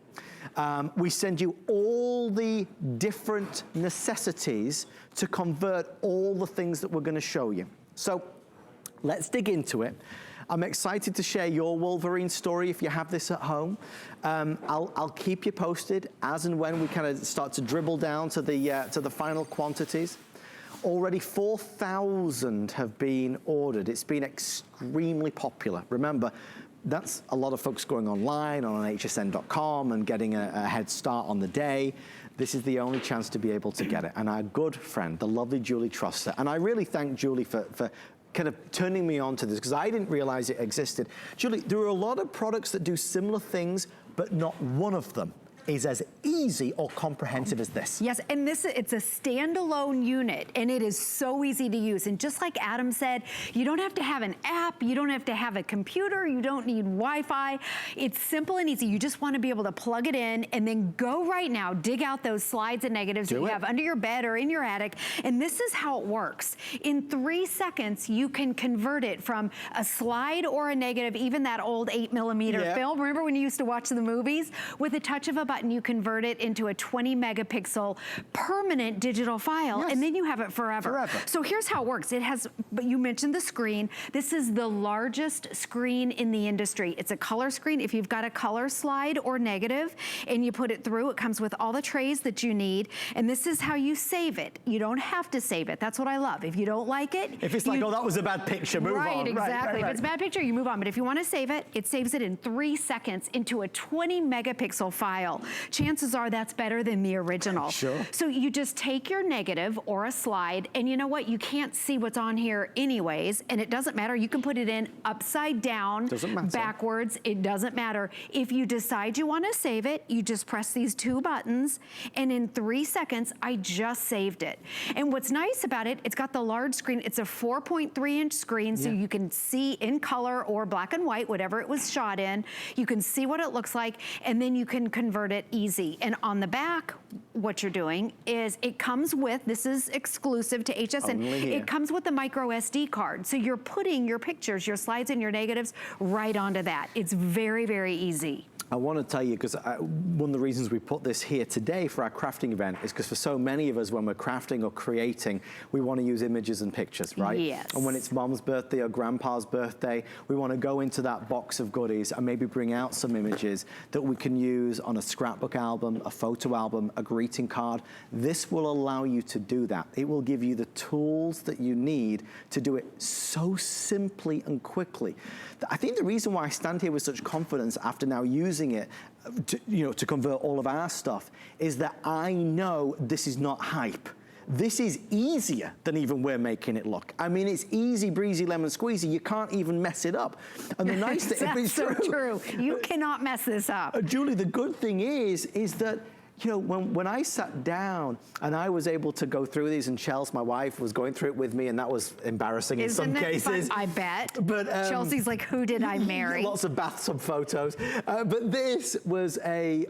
We send you all the different necessities to convert all the things that we're going to show you. So let's dig into it. I'm excited to share your Wolverine story if you have this at home. I'll keep you posted as and when we kind of start to dribble down to the final quantities. Already 4,000 have been ordered. It's been extremely popular. Remember, that's a lot of folks going online on hsn.com and getting a head start on the day. This is the only chance to be able to get it. And our good friend, the lovely Julie Truster, and I really thank Julie for kind of turning me on to this, because I didn't realize it existed. Julie, there are a lot of products that do similar things, but not one of them is as easy or comprehensive as this. Yes, and it's a standalone unit, and it is so easy to use. And just like Adam said, you don't have to have an app, you don't have to have a computer, you don't need Wi-Fi. It's simple and easy. You just want to be able to plug it in and then go right now, dig out those slides and negatives that you have under your bed or in your attic. And this is how it works. In 3 seconds, you can convert it from a slide or a negative, even that old 8mm film. Remember when you used to watch the movies? With a touch of a button, you convert it into a 20 megapixel permanent digital file, and then you have it forever. So here's how it works. It has, but you mentioned the screen. This is the largest screen in the industry. It's a color screen. If you've got a color slide or negative and you put it through, it comes with all the trays that you need, and this is how you save it. You don't have to save it. That's what I love. If you don't like it, if it's like, oh, that was a bad picture, move on. Right, exactly. If it's a bad picture, you move on. But if you want to save it, it saves it in 3 seconds into a 20 megapixel file. Chances are that's better than the original. Sure. So you just take your negative or a slide, and you know what? You can't see what's on here anyways, and it doesn't matter. You can put it in upside down, backwards. It doesn't matter. If you decide you want to save it, you just press these 2 buttons, and in 3 seconds, I just saved it. And what's nice about it, it's got the large screen. It's a 4.3-inch screen, so you can see in color or black and white, whatever it was shot in. You can see what it looks like, and then you can convert it easy. And on the back, what you're doing is it comes with, this is exclusive to HSN, it comes with a micro SD card. So you're putting your pictures, your slides and your negatives right onto that. It's very, very easy. I want to tell you, because one of the reasons we put this here today for our crafting event is because for so many of us, when we're crafting or creating, we want to use images and pictures, right? Yes. And when it's mom's birthday or grandpa's birthday, we want to go into that box of goodies and maybe bring out some images that we can use on a scrapbook album, a photo album, a greeting card. This will allow you to do that. It will give you the tools that you need to do it so simply and quickly. I think the reason why I stand here with such confidence after now using it to convert all of our stuff is that I know this is not hype. This is easier than even we're making it look. I mean, it's easy breezy lemon squeezy. You can't even mess it up. And the nice thing, that's so true. You cannot mess this up. Julie, the good thing is that you know, when I sat down and I was able to go through these, and Chelsea, my wife, was going through it with me, and that was embarrassing in some cases. Fun? I bet. But Chelsea's like, who did I marry? Lots of bathtub photos. But this was a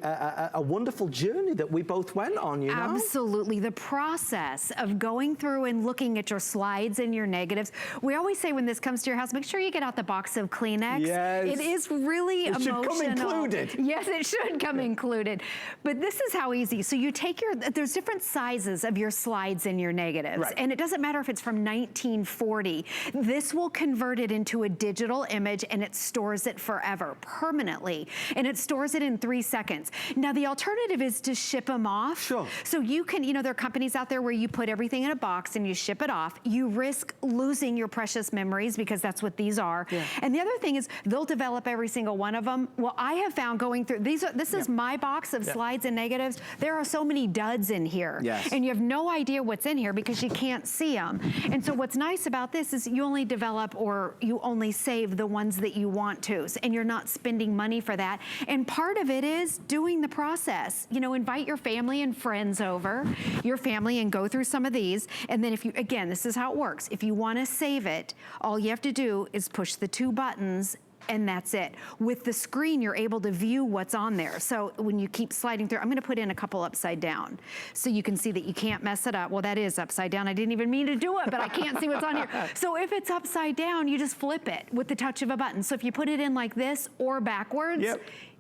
wonderful journey that we both went on, you know? Absolutely. The process of going through and looking at your slides and your negatives. We always say when this comes to your house, make sure you get out the box of Kleenex. Yes. It is really emotional. It should come included. Yes, it should come included. But this is how easy. So you take there's different sizes of your slides and your negatives. Right. And it doesn't matter if it's from 1940. This will convert it into a digital image, and it stores it forever, permanently. And it stores it in 3 seconds. Now, the alternative is to ship them off. Sure. So you can, you know, there are companies out there where you put everything in a box and you ship it off. You risk losing your precious memories, because that's what these are. Yeah. And the other thing is they'll develop every single one of them. Well, I have found going through, this is my box of slides and negatives. There are so many duds in here. Yes. And you have no idea what's in here because you can't see them. And so what's nice about this is you only develop, or you only save the ones that you want to, and you're not spending money for that. And part of it is doing the process. You know, invite your family and friends over, and go through some of these. And then if you, again, this is how it works. If you want to save it, all you have to do is push the 2 buttons, and that's it. With the screen, you're able to view what's on there. So when you keep sliding through, I'm gonna put in a couple upside down so you can see that you can't mess it up. Well, that is upside down. I didn't even mean to do it, but I can't see what's on here. So if it's upside down, you just flip it with the touch of a button. So if you put it in like this or backwards,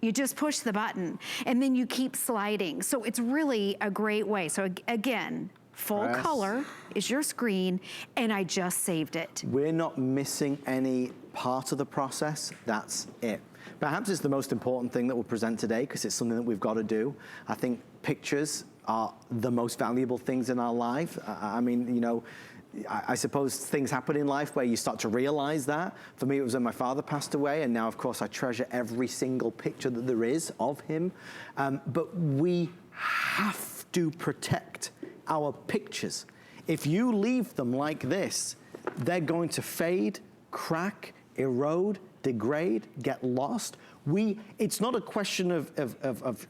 you just push the button, and then you keep sliding. So it's really a great way. So again, full color is your screen, and I just saved it. We're not missing any part of the process. That's it. Perhaps it's the most important thing that we'll present today, because it's something that we've got to do. I think pictures are the most valuable things in our life. I mean, you know, I suppose things happen in life where you start to realize that. For me, it was when my father passed away, and now, of course, I treasure every single picture that there is of him. But we have to protect our pictures. If you leave them like this, they're going to fade, crack, erode, degrade, get lost. It's not a question of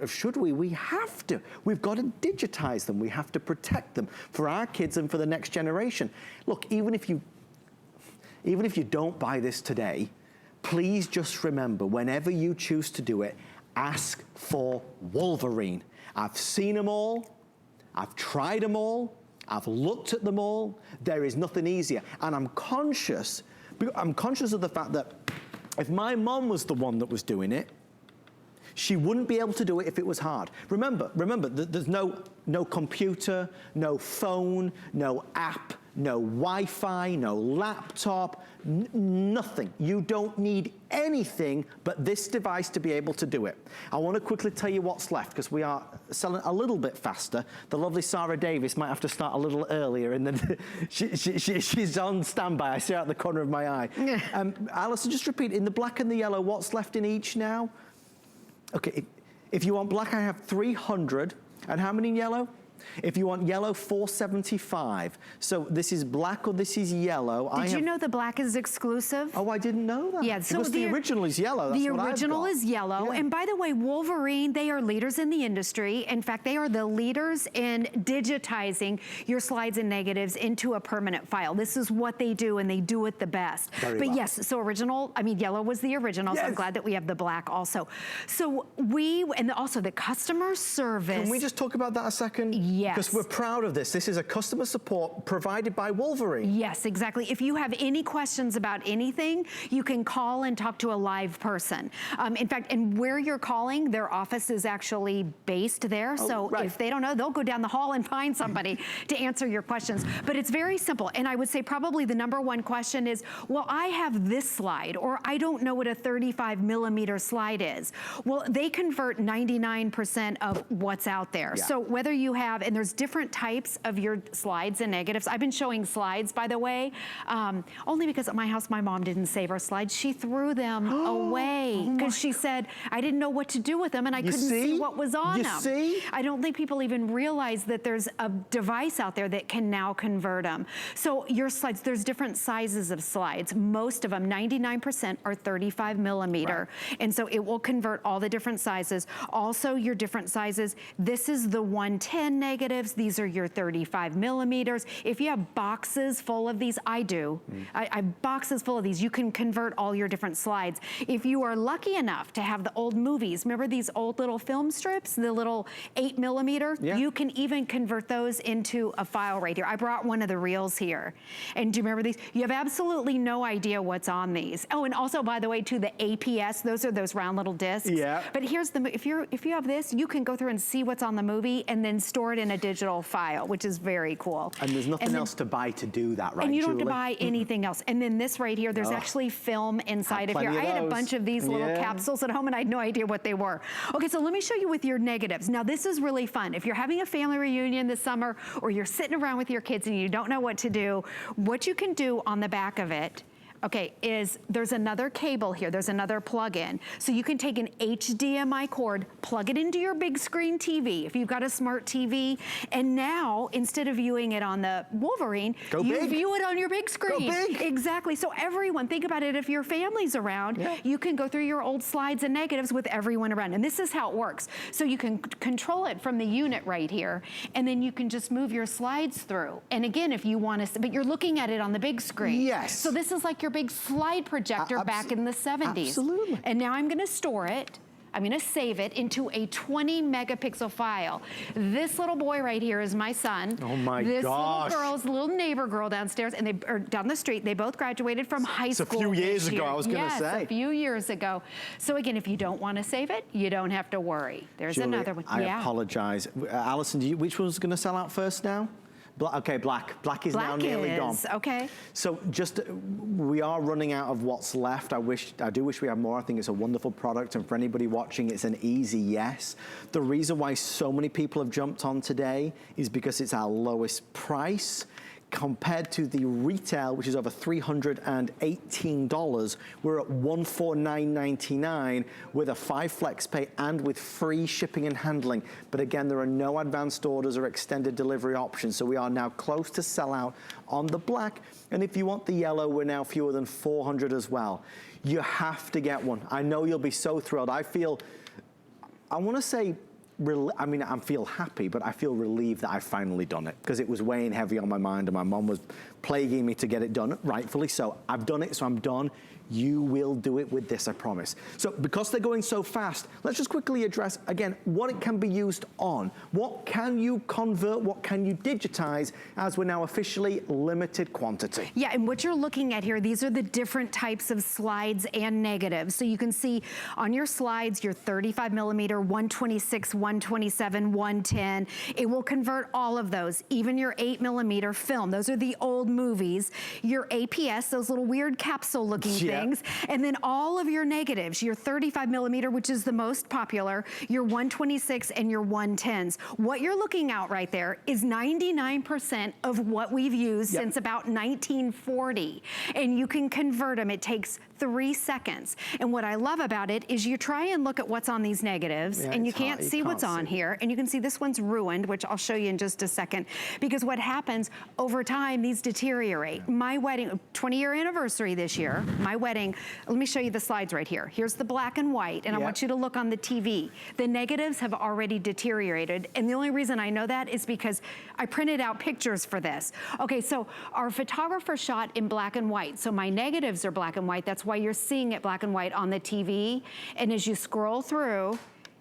should we have to. We've got to digitize them. We have to protect them for our kids and for the next generation. Look, even if you don't buy this today, please just remember, whenever you choose to do it, ask for Wolverine. I've seen them all. I've tried them all. I've looked at them all. There is nothing easier. And I'm conscious of the fact that if my mom was the one that was doing it, she wouldn't be able to do it if it was hard. Remember, there's no computer, no phone, no app, no Wi-Fi, no laptop, nothing. You don't need anything but this device to be able to do it. I want to quickly tell you what's left, because we are selling a little bit faster. The lovely Sarah Davis might have to start a little earlier, and then she's on standby. I see her out the corner of my eye. Alison, just repeat, in the black and the yellow, what's left in each now? Okay, if you want black, I have 300. And how many in yellow? If you want yellow, 475. So this is black or this is yellow. Did you know the black is exclusive? Oh, I didn't know that. Yeah, so because the original is yellow. That's the what original I've got. is yellow. Yeah. And by the way, Wolverine, they are leaders in the industry. In fact, they are the leaders in digitizing your slides and negatives into a permanent file. This is what they do, and they do it the best. Very but well. yes, so yellow was the original, so I'm glad that we have the black also. So and also the customer service. Can we just talk about that a second? Yes. Because we're proud of this. This is a customer support provided by Wolverine. Yes, exactly. If you have any questions about anything, you can call and talk to a live person. In fact, and where you're calling, their office is actually based there. So if they don't know, they'll go down the hall and find somebody to answer your questions. But it's very simple. And I would say probably the #1 question is, well, I have this slide, or I don't know what a 35mm slide is. Well, they convert 99% of what's out there. Yeah. So whether you have have, and there's different types of your slides and negatives. I've been showing slides, by the way, only because at my house, my mom didn't save our slides. She threw them away because she said, I didn't know what to do with them and I couldn't see what was on them. See? I don't think people even realize that there's a device out there that can now convert them. So your slides, there's different sizes of slides. Most of them, 99% are 35 millimeter. Right. And so it will convert all the different sizes. Also your different sizes, this is the 110 negatives. These are your 35 millimeters. If you have boxes full of these, I do. I have boxes full of these. You can convert all your different slides. If you are lucky enough to have the old movies, remember these old little film strips, the little 8 millimeter? Yeah. You can even convert those into a file right here. I brought one of the reels here. And do you remember these? You have absolutely no idea what's on these. Oh, and also, by the way, too, the APS, those are those round little discs. Yeah. But here's the, if you have this, you can go through and see what's on the movie and then store it in a digital file, which is very cool. And there's nothing else to buy to do that, right, And you don't Julie? have to buy anything else. And then this right here, there's actually film inside of here. I had a bunch of these little capsules at home and I had no idea what they were. Okay, so let me show you with your negatives. Now this is really fun. If you're having a family reunion this summer or you're sitting around with your kids and you don't know what to do, what you can do on the back of it, okay, is there's another cable here, there's another plug-in. So you can take an HDMI cord, plug it into your big screen TV, if you've got a smart TV, and now, instead of viewing it on the Wolverine, you view it on your big screen. Go big. Exactly, so everyone, think about it, if your family's around, you can go through your old slides and negatives with everyone around, and this is how it works. So you can control it from the unit right here, and then you can just move your slides through. And again, if you want to, but you're looking at it on the big screen. Yes. So this is like your big slide projector back in the 70s. Absolutely. And now I'm gonna store it. I'm gonna save it into a 20 megapixel file. This little boy right here is my son. Oh my gosh. This little girl's little neighbor girl downstairs, and they are down the street. They both graduated from high school. It's a few years ago, I was gonna say. Yes, a few years ago. So again, if you don't wanna save it, you don't have to worry. There's another one. I apologize. Alison, which one's gonna sell out first now? Okay, black. Black is now nearly gone. Okay. So we are running out of what's left. I do wish we had more. I think it's a wonderful product, and for anybody watching, it's an easy yes. The reason why so many people have jumped on today is because it's our lowest price. Compared to the retail, which is over $318, we're at $149.99 with a 5 flex pay and with free shipping and handling. But again, there are no advanced orders or extended delivery options, so we are now close to sell out on the black. And if you want the yellow, we're now fewer than 400 as well. You have to get one. I know you'll be so thrilled. I want to say, I mean, I feel happy, but I feel relieved that I've finally done it, because it was weighing heavy on my mind and my mom was plaguing me to get it done, rightfully so. I've done it, so I'm done. You will do it with this, I promise. So because they're going so fast, let's just quickly address, again, what it can be used on. What can you convert, what can you digitize, as we're now officially limited quantity? Yeah, and what you're looking at here, these are the different types of slides and negatives. So you can see on your slides, your 35 millimeter, 126, 127, 110. It will convert all of those, even your 8 millimeter film. Those are the old movies. Your APS, those little weird capsule looking things. And then all of your negatives, your 35 millimeter, which is the most popular, your 126 and your 110s. What you're looking at right there is 99% of what we've used since about 1940. And you can convert them. It takes 3 seconds. And what I love about it is you try and look at what's on these negatives, and you can't see what's on here. And you can see this one's ruined, which I'll show you in just a second. Because what happens over time, these deteriorate. My wedding, 20-year anniversary this year, my wedding, let me show you the slides right here. Here's the black and white, and I want you to look on the TV. The negatives have already deteriorated, and the only reason I know that is because I printed out pictures for this. Okay, so our photographer shot in black and white, so my negatives are black and white. That's why you're seeing it black and white on the TV, and as you scroll through,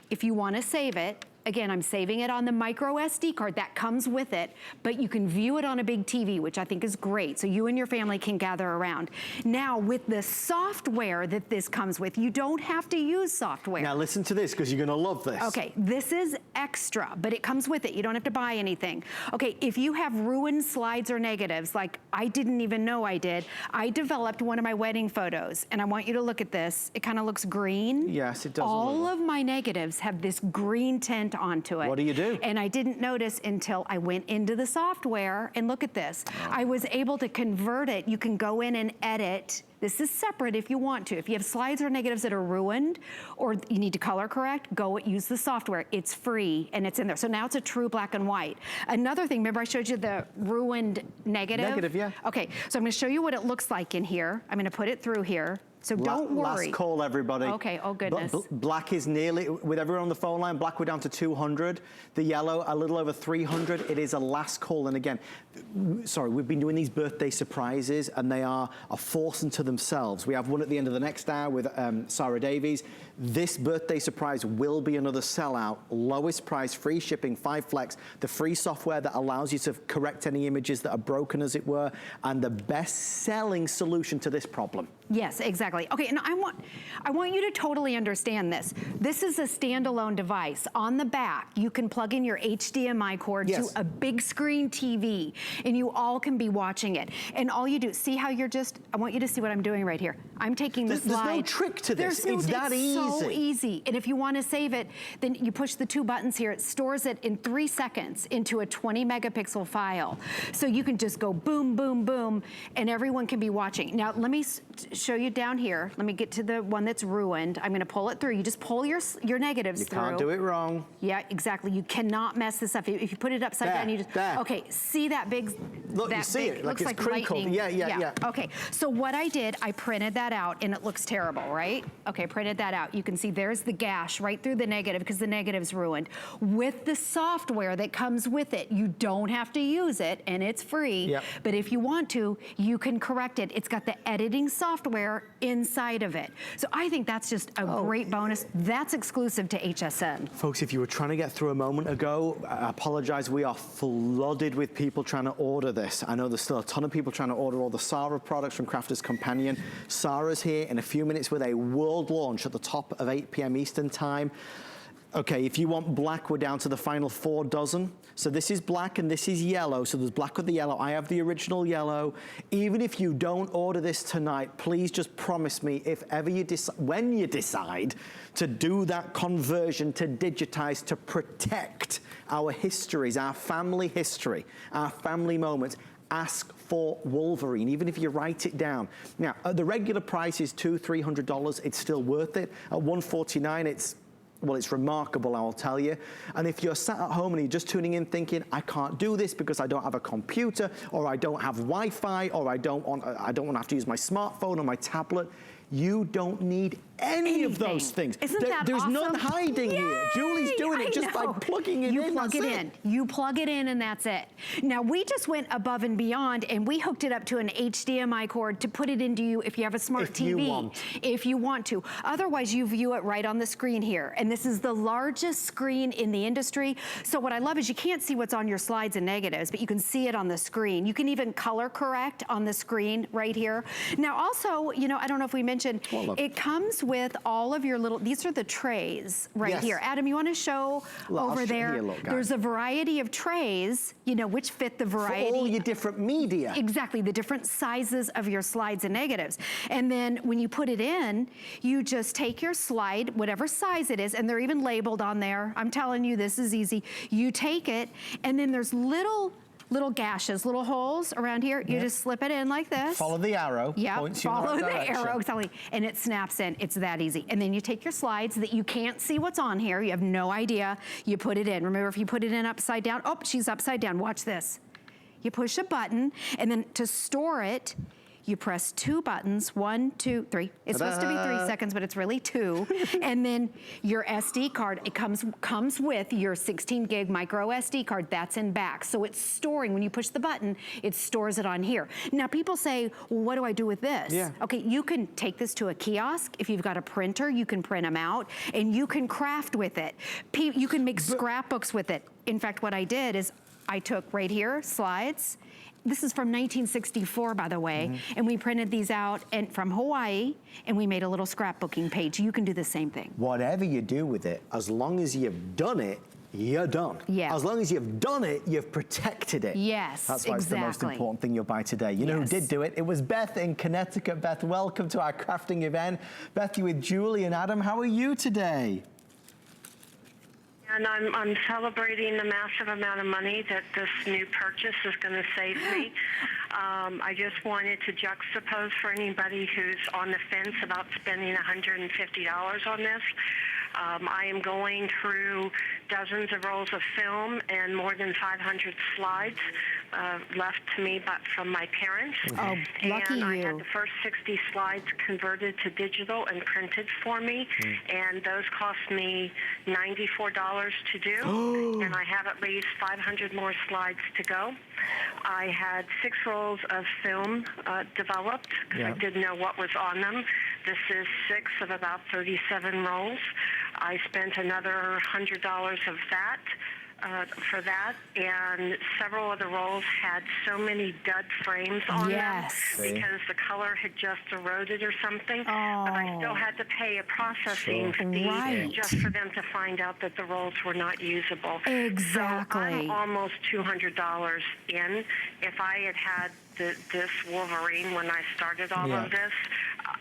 if you want to save it, again, I'm saving it on the micro SD card that comes with it, but you can view it on a big TV, which I think is great, so you and your family can gather around. Now, with the software that this comes with, you don't have to use software. Now listen to this, because you're gonna love this. Okay, this is extra, but it comes with it. You don't have to buy anything. Okay, if you have ruined slides or negatives, like I didn't even know I did, I developed one of my wedding photos, and I want you to look at this. It kind of looks green. Yes, it does. All of my negatives have this green tint onto it. What do you do? And I didn't notice until I went into the software, and look at this. I was able to convert it. You can go in and edit. This is separate if you want to. If you have slides or negatives that are ruined or you need to color correct, go use the software. It's free and it's in there. So now it's a true black and white. Another thing, remember I showed you the ruined negative? Negative, yeah. Okay, so I'm gonna show you what it looks like in here. I'm gonna put it through here. So don't worry. Last call, everybody. Okay, oh goodness. Black is nearly, with everyone on the phone line, black we're down to 200. The yellow, a little over 300. It is a last call. And again, sorry, we've been doing these birthday surprises and they are a force unto themselves. We have one at the end of the next hour with Sarah Davies. This birthday surprise will be another sellout. Lowest price, free shipping, 5 flex, the free software that allows you to correct any images that are broken, as it were, and the best-selling solution to this problem. Yes, exactly. Okay, and I want you to totally understand this. This is a standalone device. On the back, you can plug in your HDMI cord to a big screen TV, and you all can be watching it. And all you do, see how you're just, I want you to see what I'm doing right here. I'm taking the slide. There's no trick to this. It's that easy. So easy. And if you want to save it, then you push the 2 buttons here. It stores it in 3 seconds into a 20 megapixel file. So you can just go boom, boom, boom, and everyone can be watching. Now, let me show you down here. Let me get to the one that's ruined. I'm going to pull it through. You just pull your negatives through. You can't do it wrong. Yeah, exactly. You cannot mess this up. If you put it upside down, you just... Okay, see that big... Look, you see it. Looks like lightning. Yeah. Okay, so what I did, I printed that out, and it looks terrible, right? Okay, printed that out. You can see there's the gash right through the negative because the negative's ruined. With the software that comes with it, you don't have to use it, and it's free. But if you want to, you can correct it. It's got the editing software inside of it. So I think that's just a great bonus. That's exclusive to HSN. Folks, if you were trying to get through a moment ago, I apologize. We are flooded with people trying to order this. I know there's still a ton of people trying to order all the Sarah products from Crafter's Companion. Sarah's here in a few minutes with a world launch at the top of 8 p.m. Eastern time. Okay, if you want black, we're down to the final 4 dozen. So this is black and this is yellow. So there's black with the yellow. I have the original yellow. Even if you don't order this tonight, please just promise me if ever you when you decide to do that conversion to digitize to protect our histories, our family history, our family moments, ask for Wolverine, even if you write it down. Now, the regular price is $200–300. It's still worth it. At $149, it's remarkable, I'll tell you. And if you're sat at home and you're just tuning in thinking, I can't do this because I don't have a computer, or I don't have Wi-Fi, or I don't want to have to use my smartphone or my tablet, you don't need any of those things. Isn't that There's awesome? none hiding here. Julie's doing it just by plugging it in. You plug it in. You plug it in and that's it. Now, we just went above and beyond and we hooked it up to an HDMI cord to put it into you if you have a smart TV. If you want to. Otherwise, you view it right on the screen here. And this is the largest screen in the industry. So what I love is you can't see what's on your slides and negatives, but you can see it on the screen. You can even color correct on the screen right here. Now, also, you know, I don't know if we mentioned, it comes with all of your little, these are the trays right here. Adam, you want to show over there? There's a variety of trays, you know, which fit the variety. For all your different media. Exactly, the different sizes of your slides and negatives. And then when you put it in, you just take your slide, whatever size it is, and they're even labeled on there. I'm telling you, this is easy. You take it, and then there's little gashes, little holes around here. You just slip it in like this. Follow the arrow. Yeah, follow the arrow, and it snaps in. It's that easy. And then you take your slides that you can't see what's on here. You have no idea. You put it in. Remember, if you put it in upside down, oh, she's upside down. Watch this. You push a button, and then to store it, you press 2 buttons, 1, 2, 3. It's supposed to be 3 seconds, but it's really 2. And then your SD card, it comes with your 16 gig micro SD card. That's in back. So it's storing, when you push the button, it stores it on here. Now people say, well, what do I do with this? Okay, you can take this to a kiosk. If you've got a printer, you can print them out and you can craft with it. You can make scrapbooks with it. In fact, what I did is I took right here, slides. This is from 1964, by the way, and we printed these out from Hawaii, and we made a little scrapbooking page. You can do the same thing. Whatever you do with it, as long as you've done it, you're done. Yeah. As long as you've done it, you've protected it. Yes, That's why it's the most important thing you'll buy today. You know who did do it? It was Beth in Connecticut. Beth, welcome to our crafting event. Beth, you with Julie and Adam. How are you today? and I'm celebrating the massive amount of money that this new purchase is going to save me. I just wanted to juxtapose for anybody who's on the fence about spending $150 on this. I am going through dozens of rolls of film and more than 500 slides left to me from my parents. Oh, lucky and I you. had the first 60 slides converted to digital and printed for me, and those cost me $94 to do, and I have at least 500 more slides to go. I had 6 rolls of film developed because I didn't know what was on them. This is 6 of about 37 rolls. I spent another $100 of that for that, and several of the rolls had so many dud frames on them because the color had just eroded or something, but I still had to pay a processing fee just for them to find out that the rolls were not usable. Exactly. So I'm almost $200 in. If I had had this Wolverine when I started all of this,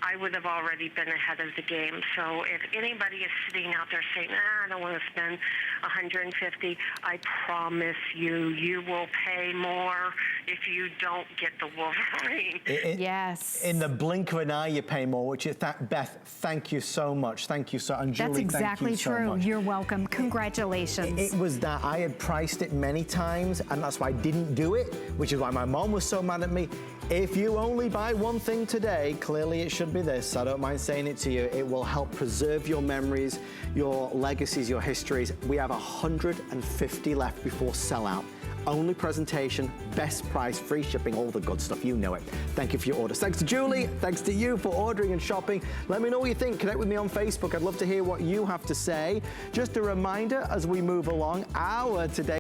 I would have already been ahead of the game. So if anybody is sitting out there saying, I don't want to spend $150, I promise you, you will pay more if you don't get the Wolverine. Yes. In the blink of an eye, you pay more, which is Beth, thank you so much. Thank you so much. And Julie, That's exactly thank you true. so much. You're welcome. Congratulations. It was that I had priced it many times, and that's why I didn't do it, which is why my mom was so mad at me. If you only buy one thing today, clearly it should be this. I don't mind saying it to you. It will help preserve your memories, your legacies, your histories. We have 150 left before sellout. Only presentation, best price, free shipping, all the good stuff. You know it. Thank you for your orders. Thanks to Julie. Thanks to you for ordering and shopping. Let me know what you think. Connect with me on Facebook. I'd love to hear what you have to say. Just a reminder as we move along, our today